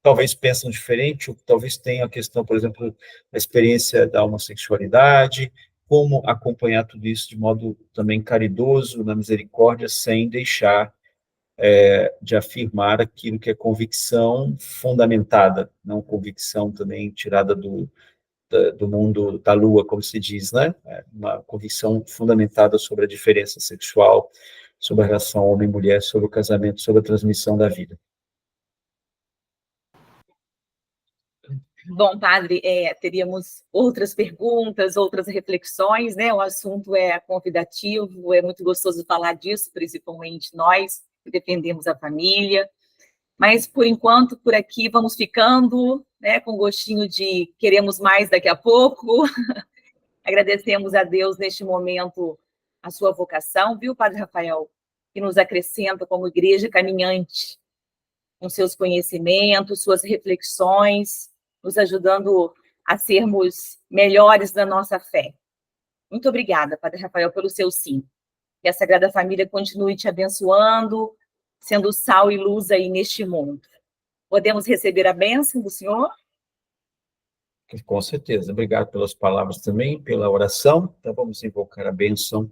talvez pensam diferente, ou talvez tenham a questão, por exemplo, da experiência da homossexualidade, como acompanhar tudo isso de modo também caridoso, na misericórdia, sem deixar de afirmar aquilo que é convicção fundamentada, não convicção também tirada do mundo da lua, como se diz, né? Uma convicção fundamentada sobre a diferença sexual, sobre a relação homem-mulher, sobre o casamento, sobre a transmissão da vida. Bom, padre, teríamos outras perguntas, outras reflexões, né? O assunto é convidativo, é muito gostoso falar disso, principalmente nós que defendemos a família. Mas, por enquanto, por aqui vamos ficando, né, com gostinho de queremos mais daqui a pouco. Agradecemos a Deus neste momento a sua vocação, viu, Padre Rafael? Que nos acrescenta como igreja caminhante, com seus conhecimentos, suas reflexões, nos ajudando a sermos melhores na nossa fé. Muito obrigada, Padre Rafael, pelo seu sim. Que a Sagrada Família continue te abençoando, sendo sal e luz aí neste mundo. Podemos receber a bênção do Senhor? Com certeza. Obrigado pelas palavras também, pela oração. Então, vamos invocar a bênção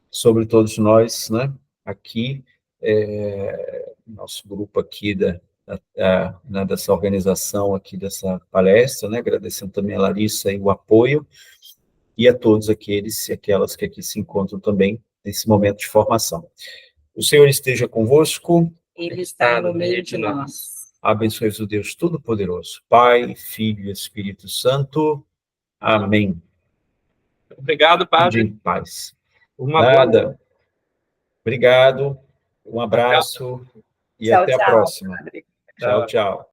sobre todos nós, né? Aqui, nosso grupo aqui dessa organização aqui dessa palestra, né? Agradecendo também a Larissa e o apoio, e a todos aqueles e aquelas que aqui se encontram também nesse momento de formação. O Senhor esteja convosco. Ele está no meio de nós. Abençoe-vos o Deus Todo-Poderoso, Pai, Filho e Espírito Santo. Amém. Obrigado, Padre. Em paz. Uma Nada. boa... Obrigado. Um abraço e Tchau, até a tchau, próxima. Padre. Tchau, tchau.